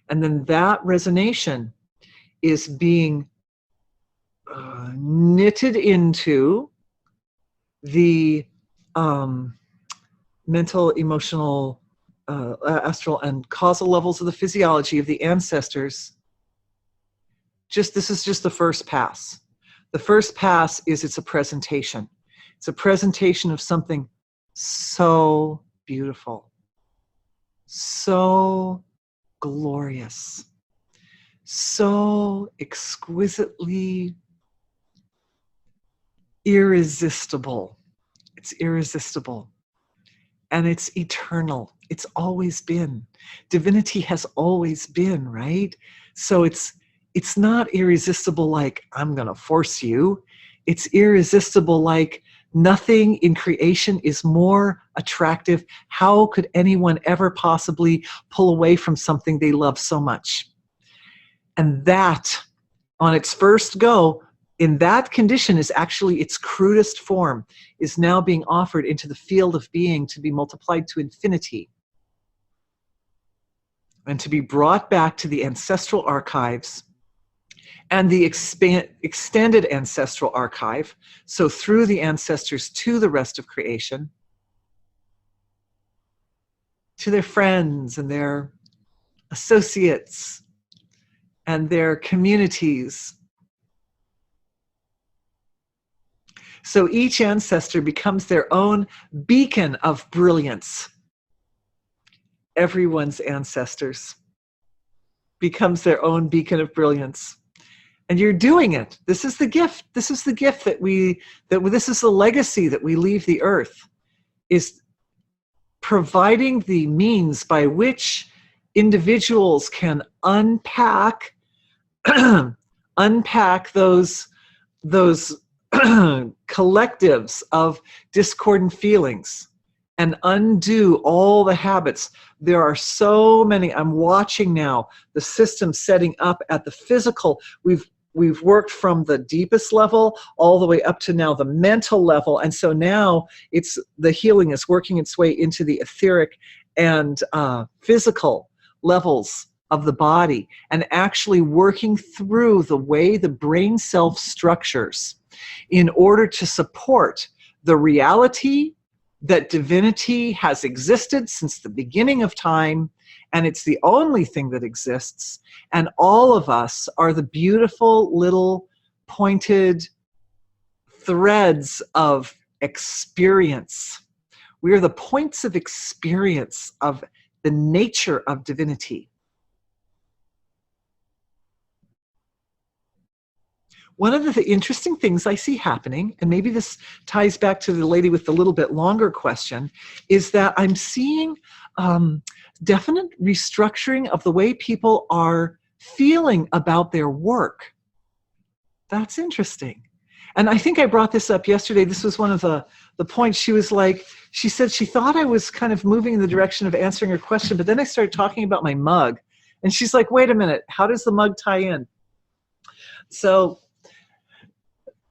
And then that resonation is being knitted into the mental, emotional, astral, and causal levels of the physiology of the ancestors. This is just the first pass. The first pass is it's a presentation. It's a presentation of something so beautiful, so glorious, so exquisitely irresistible. It's irresistible. And it's eternal. It's always been. Divinity has always been, right? So it's not irresistible like, I'm going to force you. It's irresistible like, nothing in creation is more attractive. How could anyone ever possibly pull away from something they love so much? And that, on its first go, in that condition, is actually its crudest form, is now being offered into the field of being to be multiplied to infinity and to be brought back to the ancestral archives and the extended ancestral archive, so through the ancestors to the rest of creation, to their friends and their associates and their communities. So each ancestor becomes their own beacon of brilliance. Everyone's ancestors becomes their own beacon of brilliance. And you're doing it. This is the gift. This is the gift this is the legacy that we leave the earth, is providing the means by which individuals can unpack those collectives of discordant feelings and undo all the habits. There are so many. I'm watching now the system setting up at the physical. We've worked from the deepest level all the way up to now the mental level, and so now it's the healing is working its way into the etheric and physical levels of the body, and actually working through the way the brain self structures in order to support the reality that divinity has existed since the beginning of time, and it's the only thing that exists, and all of us are the beautiful little pointed threads of experience. We are the points of experience of the nature of divinity. One of the interesting things I see happening, and maybe this ties back to the lady with the little bit longer question, is that I'm seeing definite restructuring of the way people are feeling about their work. That's interesting. And I think I brought this up yesterday. This was one of the points. She was like, she said she thought I was kind of moving in the direction of answering her question, but then I started talking about my mug. And she's like, wait a minute, how does the mug tie in? So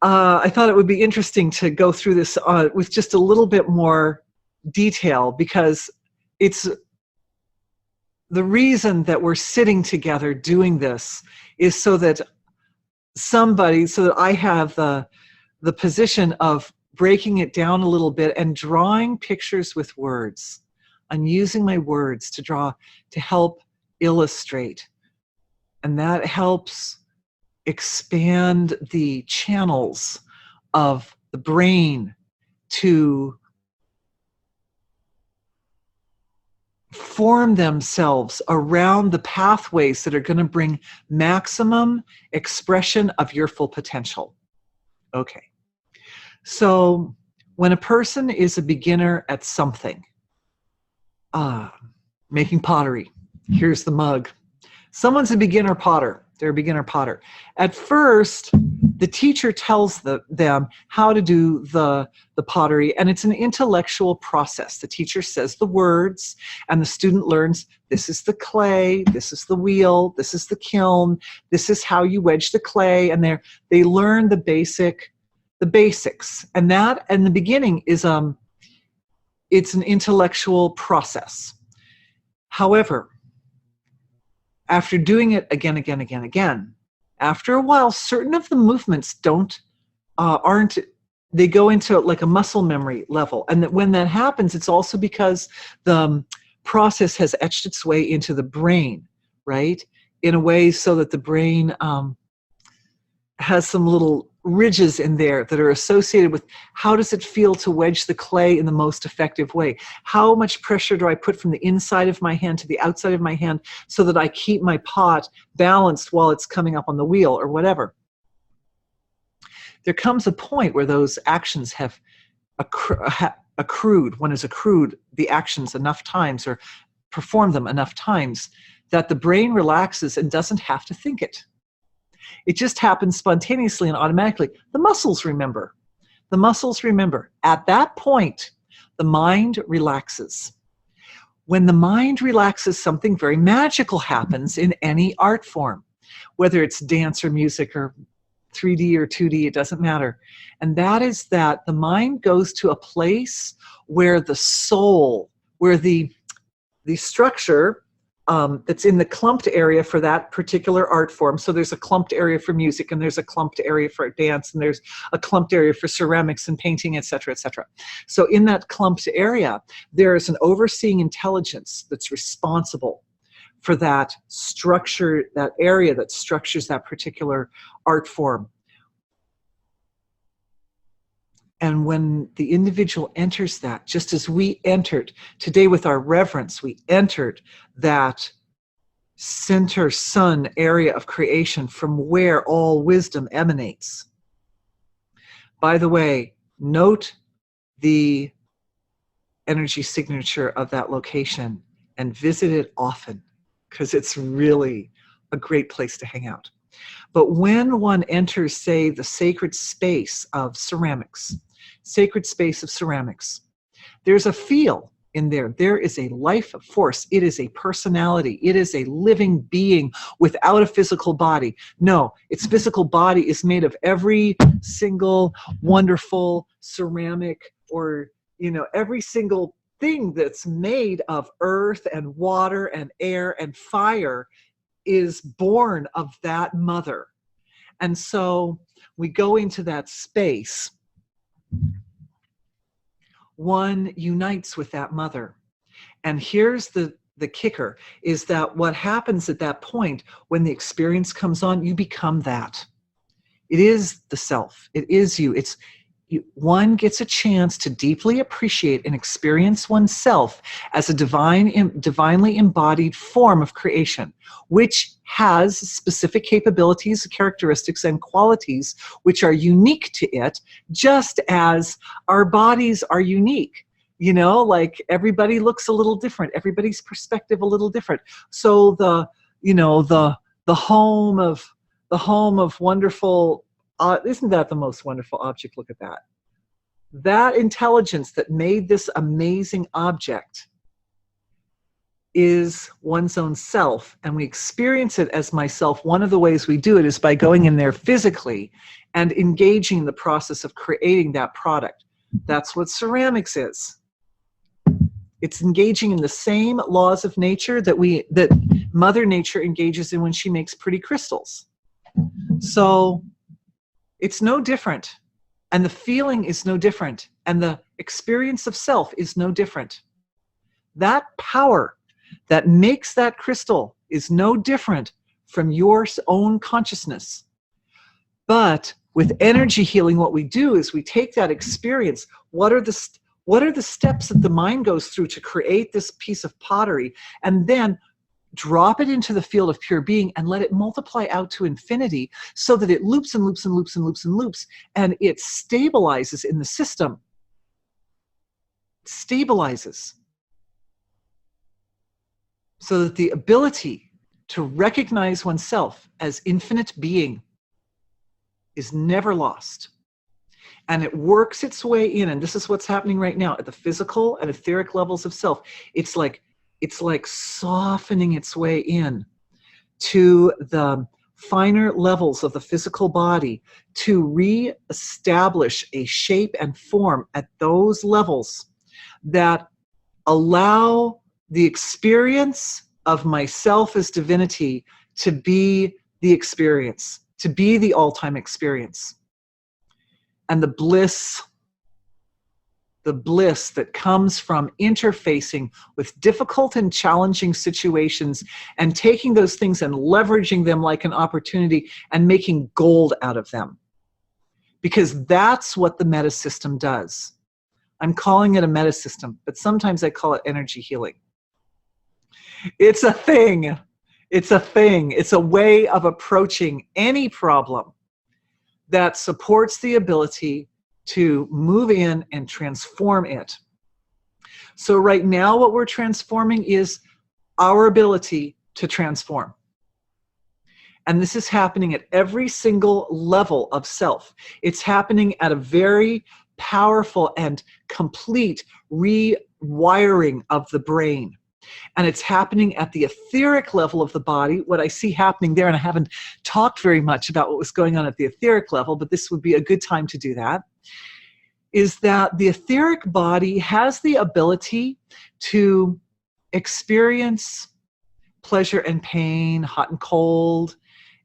I thought it would be interesting to go through this with just a little bit more detail, because it's the reason that we're sitting together doing this is so that I have the position of breaking it down a little bit and drawing pictures with words. I'm using my words to help illustrate. And that helps expand the channels of the brain to form themselves around the pathways that are going to bring maximum expression of your full potential. Okay. So when a person is a beginner at something, making pottery, here's the mug. Someone's a beginner potter. They're a beginner potter. At first, the teacher tells them how to do the pottery, and it's an intellectual process. The teacher says the words, and the student learns, this is the clay, this is the wheel, this is the kiln, this is how you wedge the clay, and they learn the basics. And that, in the beginning, is it's an intellectual process. However, after doing it again, after a while, certain of the movements they go into like a muscle memory level. And that when that happens, it's also because the process has etched its way into the brain, right? In a way so that the brain has some little ridges in there that are associated with how does it feel to wedge the clay in the most effective way? How much pressure do I put from the inside of my hand to the outside of my hand so that I keep my pot balanced while it's coming up on the wheel or whatever? There comes a point where those actions have accrued, one has accrued the actions enough times or performed them enough times that the brain relaxes and doesn't have to think it. It just happens spontaneously and automatically. The muscles remember. The muscles remember. At that point, the mind relaxes. When the mind relaxes, something very magical happens in any art form, whether it's dance or music or 3D or 2D, it doesn't matter. And that is that the mind goes to a place where the soul, where the structure that's in the clumped area for that particular art form. So there's a clumped area for music, and there's a clumped area for dance, and there's a clumped area for ceramics and painting, et cetera, et cetera. So in that clumped area, there's an overseeing intelligence that's responsible for that structure, that area that structures that particular art form. And when the individual enters that, just as we entered today with our reverence, we entered that center sun area of creation from where all wisdom emanates. By the way, note the energy signature of that location and visit it often, because it's really a great place to hang out. But when one enters, say, the sacred space of ceramics, there's a feel in there. There is a life force. It is a personality. It is a living being without a physical body. No, its physical body is made of every single wonderful ceramic, or, every single thing that's made of earth and water and air and fire is born of that mother. And so we go into that space. One unites with that mother. And here's the kicker, is that what happens at that point, when the experience comes on, you become that. It is the self. It is you. One gets a chance to deeply appreciate and experience oneself as a divinely embodied form of creation, which has specific capabilities, characteristics, and qualities which are unique to it, just as our bodies are unique. Like everybody looks a little different, everybody's perspective a little different. So the home of wonderful, isn't that the most wonderful object? Look at that. That intelligence that made this amazing object is one's own self, and we experience it as myself. One of the ways we do it is by going in there physically and engaging in the process of creating that product. That's what ceramics is. It's engaging in the same laws of nature that Mother Nature engages in when she makes pretty crystals. So it's no different, and the feeling is no different, and the experience of self is no different. That power that makes that crystal is no different from your own consciousness. But with energy healing, what we do is we take that experience. What are the steps that the mind goes through to create this piece of pottery, and then drop it into the field of pure being and let it multiply out to infinity, so that it loops and loops and loops and loops and loops, and it stabilizes in the system. Stabilizes. So that the ability to recognize oneself as infinite being is never lost. And it works its way in, and this is what's happening right now at the physical and etheric levels of self. It's like softening its way in to the finer levels of the physical body to re-establish a shape and form at those levels that allow the experience of myself as divinity to be the experience, to be the all-time experience. And the bliss the bliss that comes from interfacing with difficult and challenging situations and taking those things and leveraging them like an opportunity and making gold out of them. Because that's what the meta system does. I'm calling it a meta system, but sometimes I call it energy healing. It's a thing. It's a thing. It's a way of approaching any problem that supports the ability to move in and transform it. So right now what we're transforming is our ability to transform. And this is happening at every single level of self. It's happening at a very powerful and complete rewiring of the brain. And it's happening at the etheric level of the body. What I see happening there, and I haven't talked very much about what was going on at the etheric level, but this would be a good time to do that, is that the etheric body has the ability to experience pleasure and pain, hot and cold.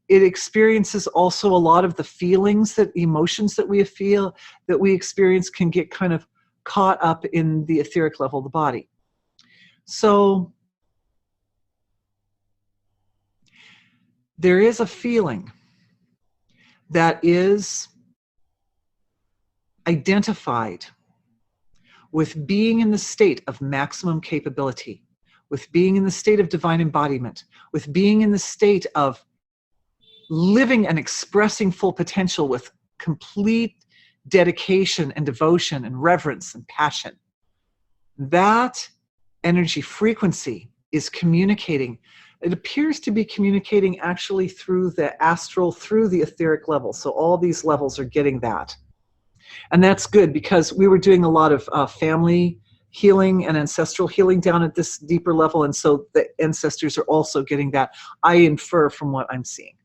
It experiences also a lot of the feelings, that emotions that we feel, that we experience, can get kind of caught up in the etheric level of the body. So there is a feeling that is identified with being in the state of maximum capability, with being in the state of divine embodiment, with being in the state of living and expressing full potential with complete dedication and devotion and reverence and passion. That energy frequency is communicating. It appears to be communicating actually through the astral, through the etheric level. So all these levels are getting that. And that's good, because we were doing a lot of family healing and ancestral healing down at this deeper level. And so the ancestors are also getting that, I infer from what I'm seeing.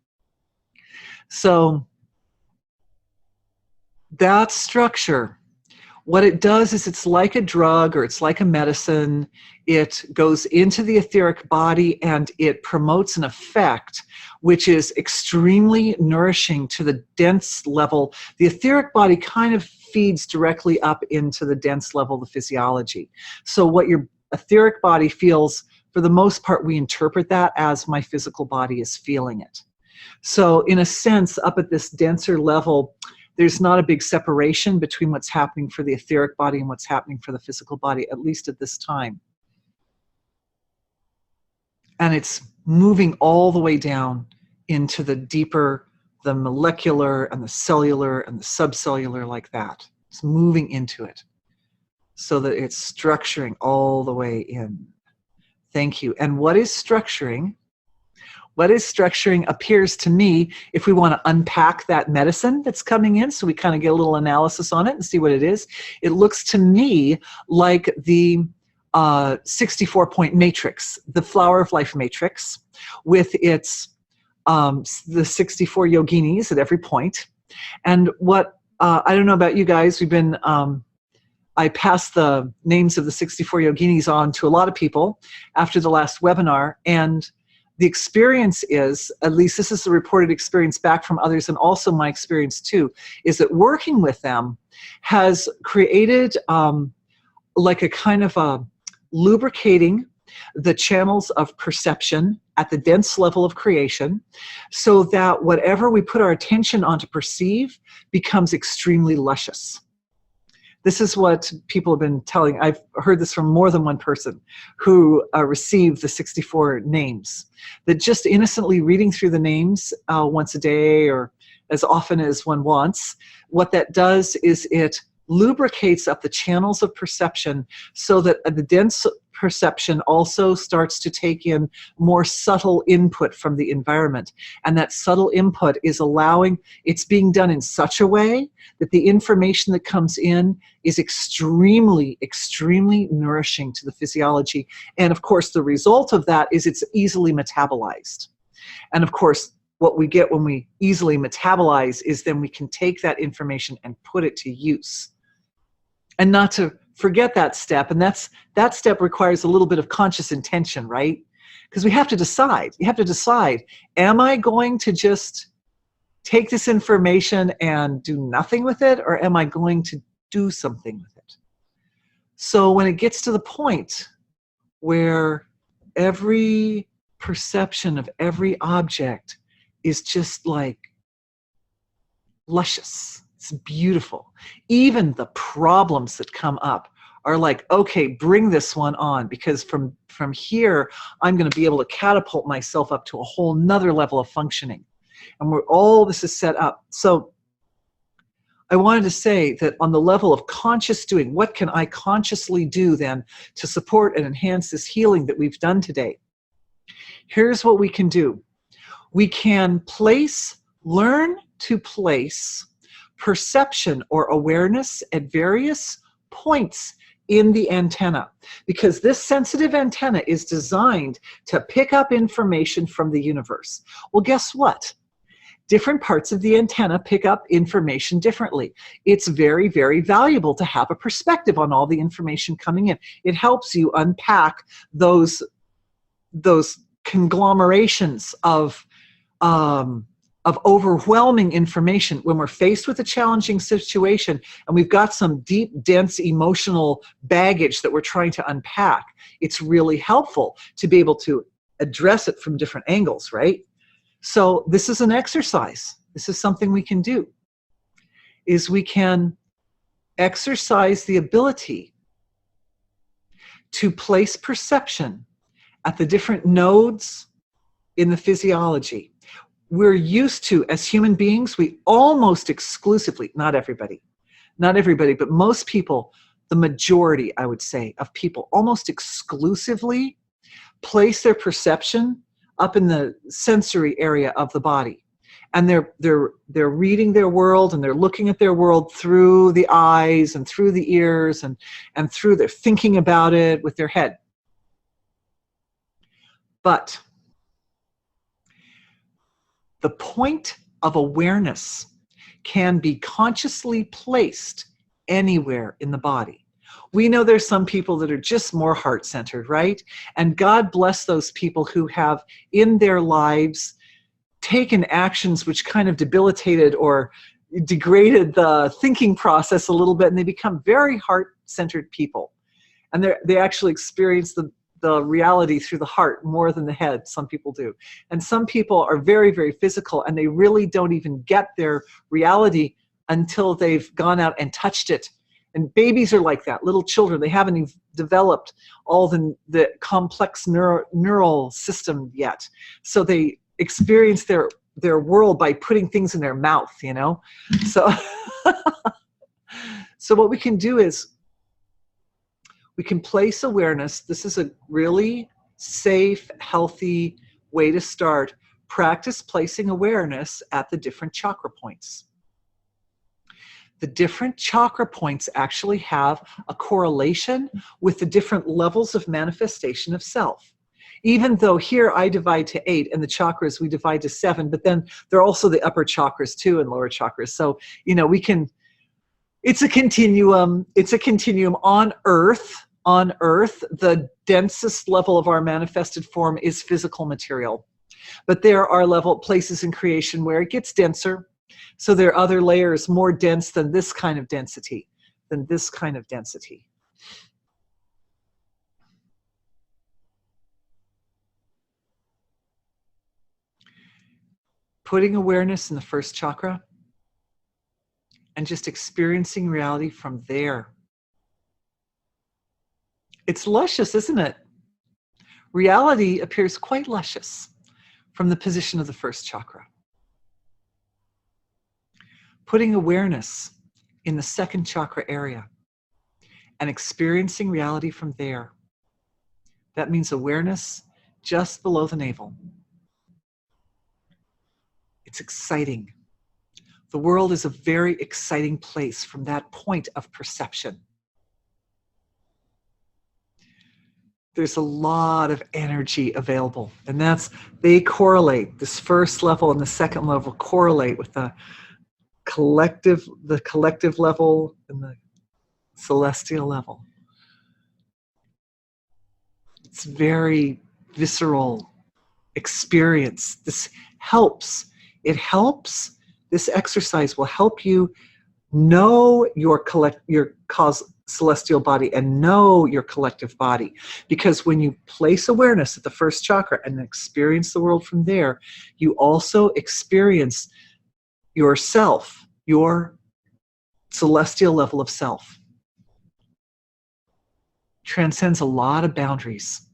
So that structure, what it does is it's like a drug, or it's like a medicine. It goes into the etheric body and it promotes an effect which is extremely nourishing to the dense level. The etheric body kind of feeds directly up into the dense level of the physiology. So what your etheric body feels, for the most part, we interpret that as my physical body is feeling it. So in a sense, up at this denser level, there's not a big separation between what's happening for the etheric body and what's happening for the physical body, at least at this time. And it's moving all the way down into the deeper, the molecular and the cellular and the subcellular, like that. It's moving into it so that it's structuring all the way in. Thank you. And what is structuring? What is structuring appears to me, if we want to unpack that medicine that's coming in, so we kind of get a little analysis on it and see what it is, it looks to me like the 64-point matrix, the Flower of Life matrix, with its the 64 yoginis at every point. And what, I don't know about you guys, we've been, I passed the names of the 64 yoginis on to a lot of people after the last webinar, and the experience is, at least this is the reported experience back from others, and also my experience too, is that working with them has created like a kind of a lubricating the channels of perception at the dense level of creation, so that whatever we put our attention on to perceive becomes extremely luscious. This is what people have been telling. I've heard this from more than one person who received the 64 names. That just innocently reading through the names once a day, or as often as one wants, what that does is it lubricates up the channels of perception, so that the dense perception also starts to take in more subtle input from the environment. And that subtle input is allowing, it's being done in such a way that the information that comes in is extremely, extremely nourishing to the physiology. And of course, the result of that is it's easily metabolized. And of course, what we get when we easily metabolize is then we can take that information and put it to use. And not to forget that step, and that step requires a little bit of conscious intention, right? Because we have to decide. You have to decide, am I going to just take this information and do nothing with it, or am I going to do something with it? So when it gets to the point where every perception of every object is just like luscious, it's beautiful. Even the problems that come up are like, okay, bring this one on, because from here, I'm going to be able to catapult myself up to a whole nother level of functioning. And where all this is set up. So I wanted to say that on the level of conscious doing, what can I consciously do then to support and enhance this healing that we've done today? Here's what we can do. We can learn to place perception or awareness at various points in the antenna, because this sensitive antenna is designed to pick up information from the universe. Well, guess what? Different parts of the antenna pick up information differently. It's very, very valuable to have a perspective on all the information coming in. It helps you unpack those conglomerations of overwhelming information. When we're faced with a challenging situation and we've got some deep, dense emotional baggage that we're trying to unpack, it's really helpful to be able to address it from different angles, right? So this is an exercise. This is something we can do, is we can exercise the ability to place perception at the different nodes in the physiology. We're used to, as human beings, we almost exclusively, not everybody, but most people, the majority, I would say, of people almost exclusively place their perception up in the sensory area of the body. And they're reading their world, and they're looking at their world through the eyes and through the ears and through their thinking about it with their head. But the point of awareness can be consciously placed anywhere in the body. We know there's some people that are just more heart-centered, right? And God bless those people who have in their lives taken actions which kind of debilitated or degraded the thinking process a little bit, and they become very heart-centered people. And they actually experience the reality through the heart more than the head. Some people do. And some people are very, very physical, and they really don't even get their reality until they've gone out and touched it. And babies are like that, little children. They haven't even developed all the complex neural system yet. So they experience their world by putting things in their mouth, you know? So, so what we can do is we can place awareness. This is a really safe, healthy way to start. Practice placing awareness at the different chakra points. The different chakra points actually have a correlation with the different levels of manifestation of self. Even though here I divide to 8 and the chakras we divide to 7, but then there are also the upper chakras too and lower chakras. So, you know, we can, it's a continuum. It's a continuum on Earth. On Earth, the densest level of our manifested form is physical material. But there are places in creation where it gets denser. So there are other layers more dense than this kind of density, Putting awareness in the first chakra and just experiencing reality from there. It's luscious, isn't it? Reality appears quite luscious from the position of the first chakra. Putting awareness in the second chakra area and experiencing reality from there. That means awareness just below the navel. It's exciting. The world is a very exciting place from that point of perception. There's a lot of energy available, and they correlate. This first level and the second level correlate with the collective level and the celestial level. It's very visceral experience. This helps. It helps. This exercise will help you know your celestial body and know your collective body. Because when you place awareness at the first chakra and experience the world from there, you also experience yourself, your celestial level of self. Transcends a lot of boundaries.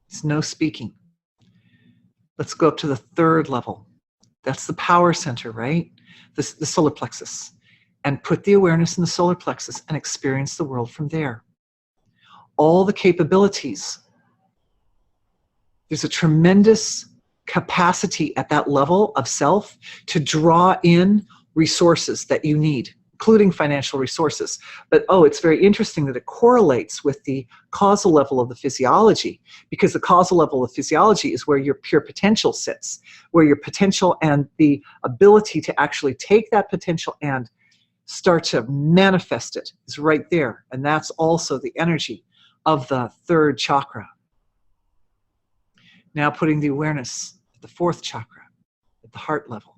It's no speaking. Let's go up to the third level. That's the power center, right? The solar plexus. And put the awareness in the solar plexus and experience the world from there. All the capabilities. There's a tremendous capacity at that level of self to draw in resources that you need, including financial resources. But it's very interesting that it correlates with the causal level of the physiology, because the causal level of physiology is where your pure potential sits, where your potential and the ability to actually take that potential and start to manifest it is right there. And that's also the energy of the third chakra. Now putting the awareness at the fourth chakra, at the heart level.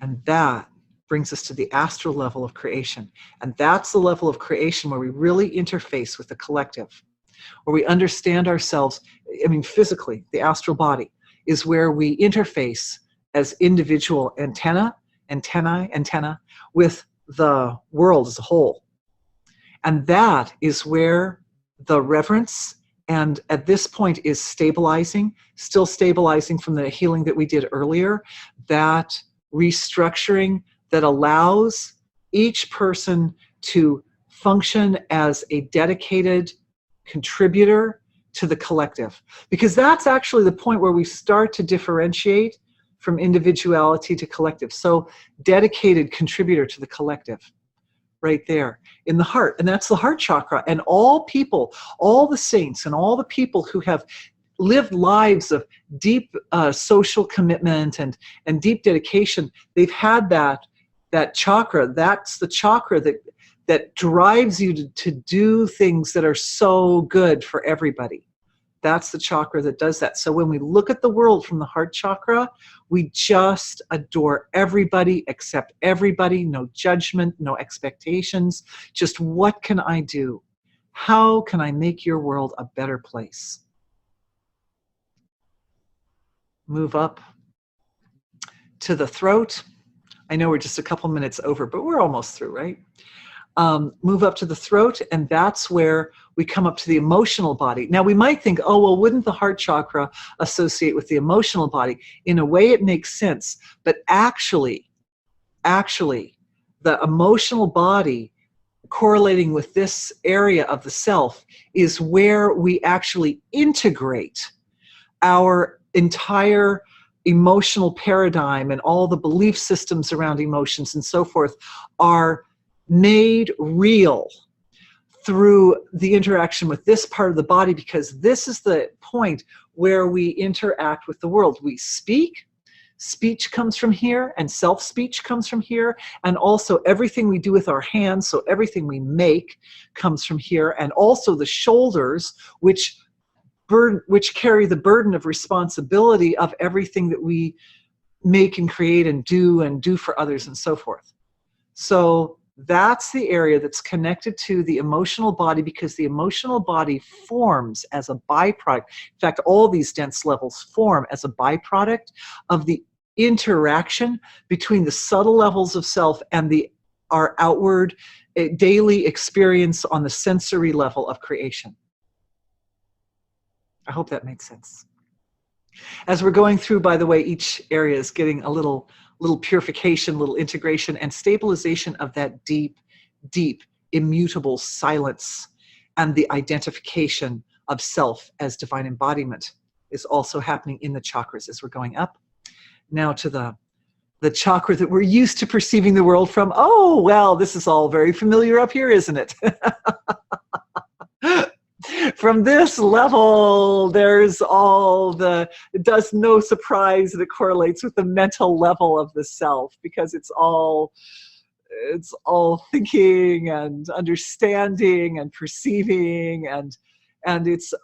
And that brings us to the astral level of creation. And that's the level of creation where we really interface with the collective, where we understand ourselves. Physically, the astral body is where we interface as individual antennae with the world as a whole. And that is where the reverence, and at this point is stabilizing, still stabilizing from the healing that we did earlier, that restructuring that allows each person to function as a dedicated contributor to the collective. Because that's actually the point where we start to differentiate from individuality to collective. So dedicated contributor to the collective, right there in the heart. And that's the heart chakra. And all people, all the saints and all the people who have lived lives of deep social commitment and deep dedication, they've had that chakra. That's the chakra that drives you to do things that are so good for everybody. That's the chakra that does that. So when we look at the world from the heart chakra, we just adore everybody, accept everybody, no judgment, no expectations. Just what can I do? How can I make your world a better place? Move up to the throat. I know we're just a couple minutes over, but we're almost through, right? Move up to the throat, and that's where we come up to the emotional body. Now we might think, wouldn't the heart chakra associate with the emotional body? In a way it makes sense, but actually, the emotional body correlating with this area of the self is where we actually integrate our entire emotional paradigm, and all the belief systems around emotions and so forth are made real through the interaction with this part of the body, because this is the point where we interact with the world. We speak. Speech comes from here, and self-speech comes from here, and also everything we do with our hands, so everything we make comes from here, and also the shoulders, which carry the burden of responsibility of everything that we make and create and do for others and so forth. So that's the area that's connected to the emotional body, because the emotional body forms as a byproduct. In fact, all these dense levels form as a byproduct of the interaction between the subtle levels of self and our outward daily experience on the sensory level of creation. I hope that makes sense. As we're going through, by the way, each area is getting a little purification, little integration and stabilization of that deep, immutable silence, and the identification of self as divine embodiment is also happening in the chakras as we're going up. Now to the chakra that we're used to perceiving the world from. Oh, well, this is all very familiar up here, isn't it? From this level, there's it does no surprise that it correlates with the mental level of the self, because it's all thinking and understanding and perceiving, and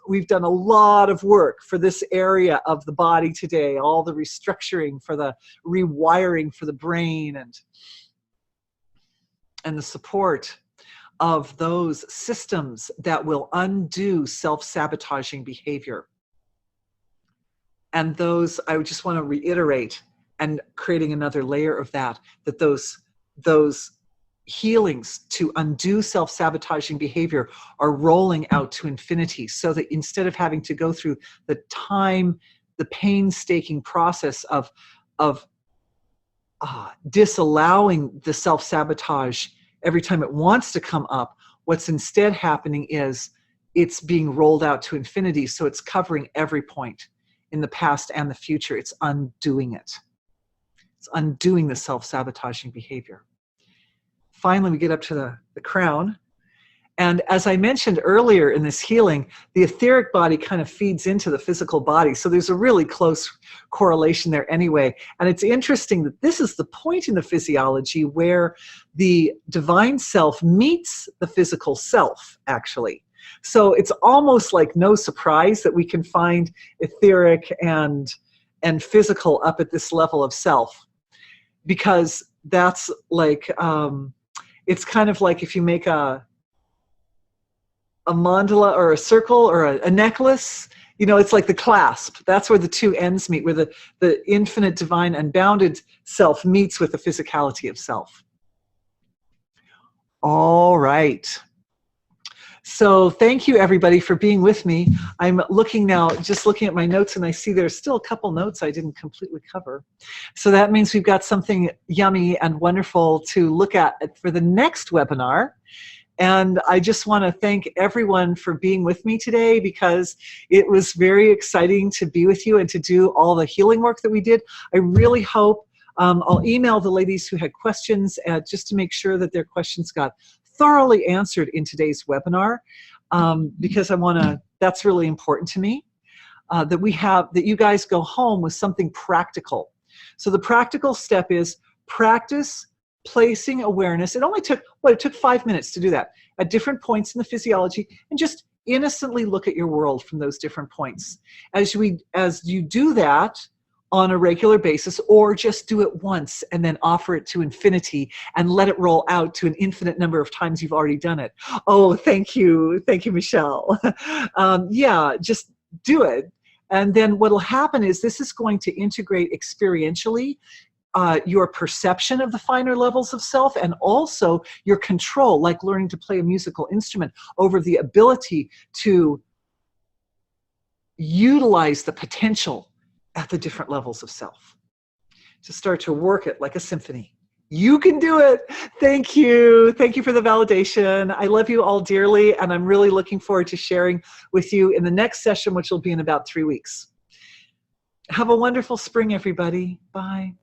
we've done a lot of work for this area of the body today, all the restructuring for the rewiring for the brain and the support of those systems that will undo self-sabotaging behavior. And those, I would just want to reiterate, and creating another layer of that those healings to undo self-sabotaging behavior are rolling out to infinity, so that instead of having to go through the painstaking process of disallowing the self-sabotage every time it wants to come up, what's instead happening is it's being rolled out to infinity, so it's covering every point in the past and the future. It's undoing it. It's undoing the self-sabotaging behavior. Finally, we get up to the crown. And as I mentioned earlier in this healing, the etheric body kind of feeds into the physical body. So there's a really close correlation there anyway. And it's interesting that this is the point in the physiology where the divine self meets the physical self, actually. So it's almost like no surprise that we can find etheric and physical up at this level of self, because that's like, it's kind of like if you make a mandala or a circle or a necklace, you know, it's like the clasp. That's where the two ends meet, where the infinite, divine, unbounded self meets with the physicality of self. All right. So thank you, everybody, for being with me. I'm looking now, just looking at my notes, and I see there's still a couple notes I didn't completely cover. So that means we've got something yummy and wonderful to look at for the next webinar. And I just want to thank everyone for being with me today, because it was very exciting to be with you and to do all the healing work that we did. I really hope, I'll email the ladies who had questions just to make sure that their questions got thoroughly answered in today's webinar, because I want to, that's really important to me, that you guys go home with something practical. So the practical step is practice placing awareness. It only took, it took 5 minutes to do that at different points in the physiology, and just innocently look at your world from those different points. As you do that on a regular basis, or just do it once and then offer it to infinity and let it roll out to an infinite number of times you've already done it. Oh, thank you, Michelle. Yeah, just do it. And then what'll happen is this is going to integrate experientially your perception of the finer levels of self, and also your control, like learning to play a musical instrument, over the ability to utilize the potential at the different levels of self, to start to work it like a symphony. You can do it. Thank you. Thank you for the validation. I love you all dearly, and I'm really looking forward to sharing with you in the next session, which will be in about 3 weeks. Have a wonderful spring, everybody. Bye.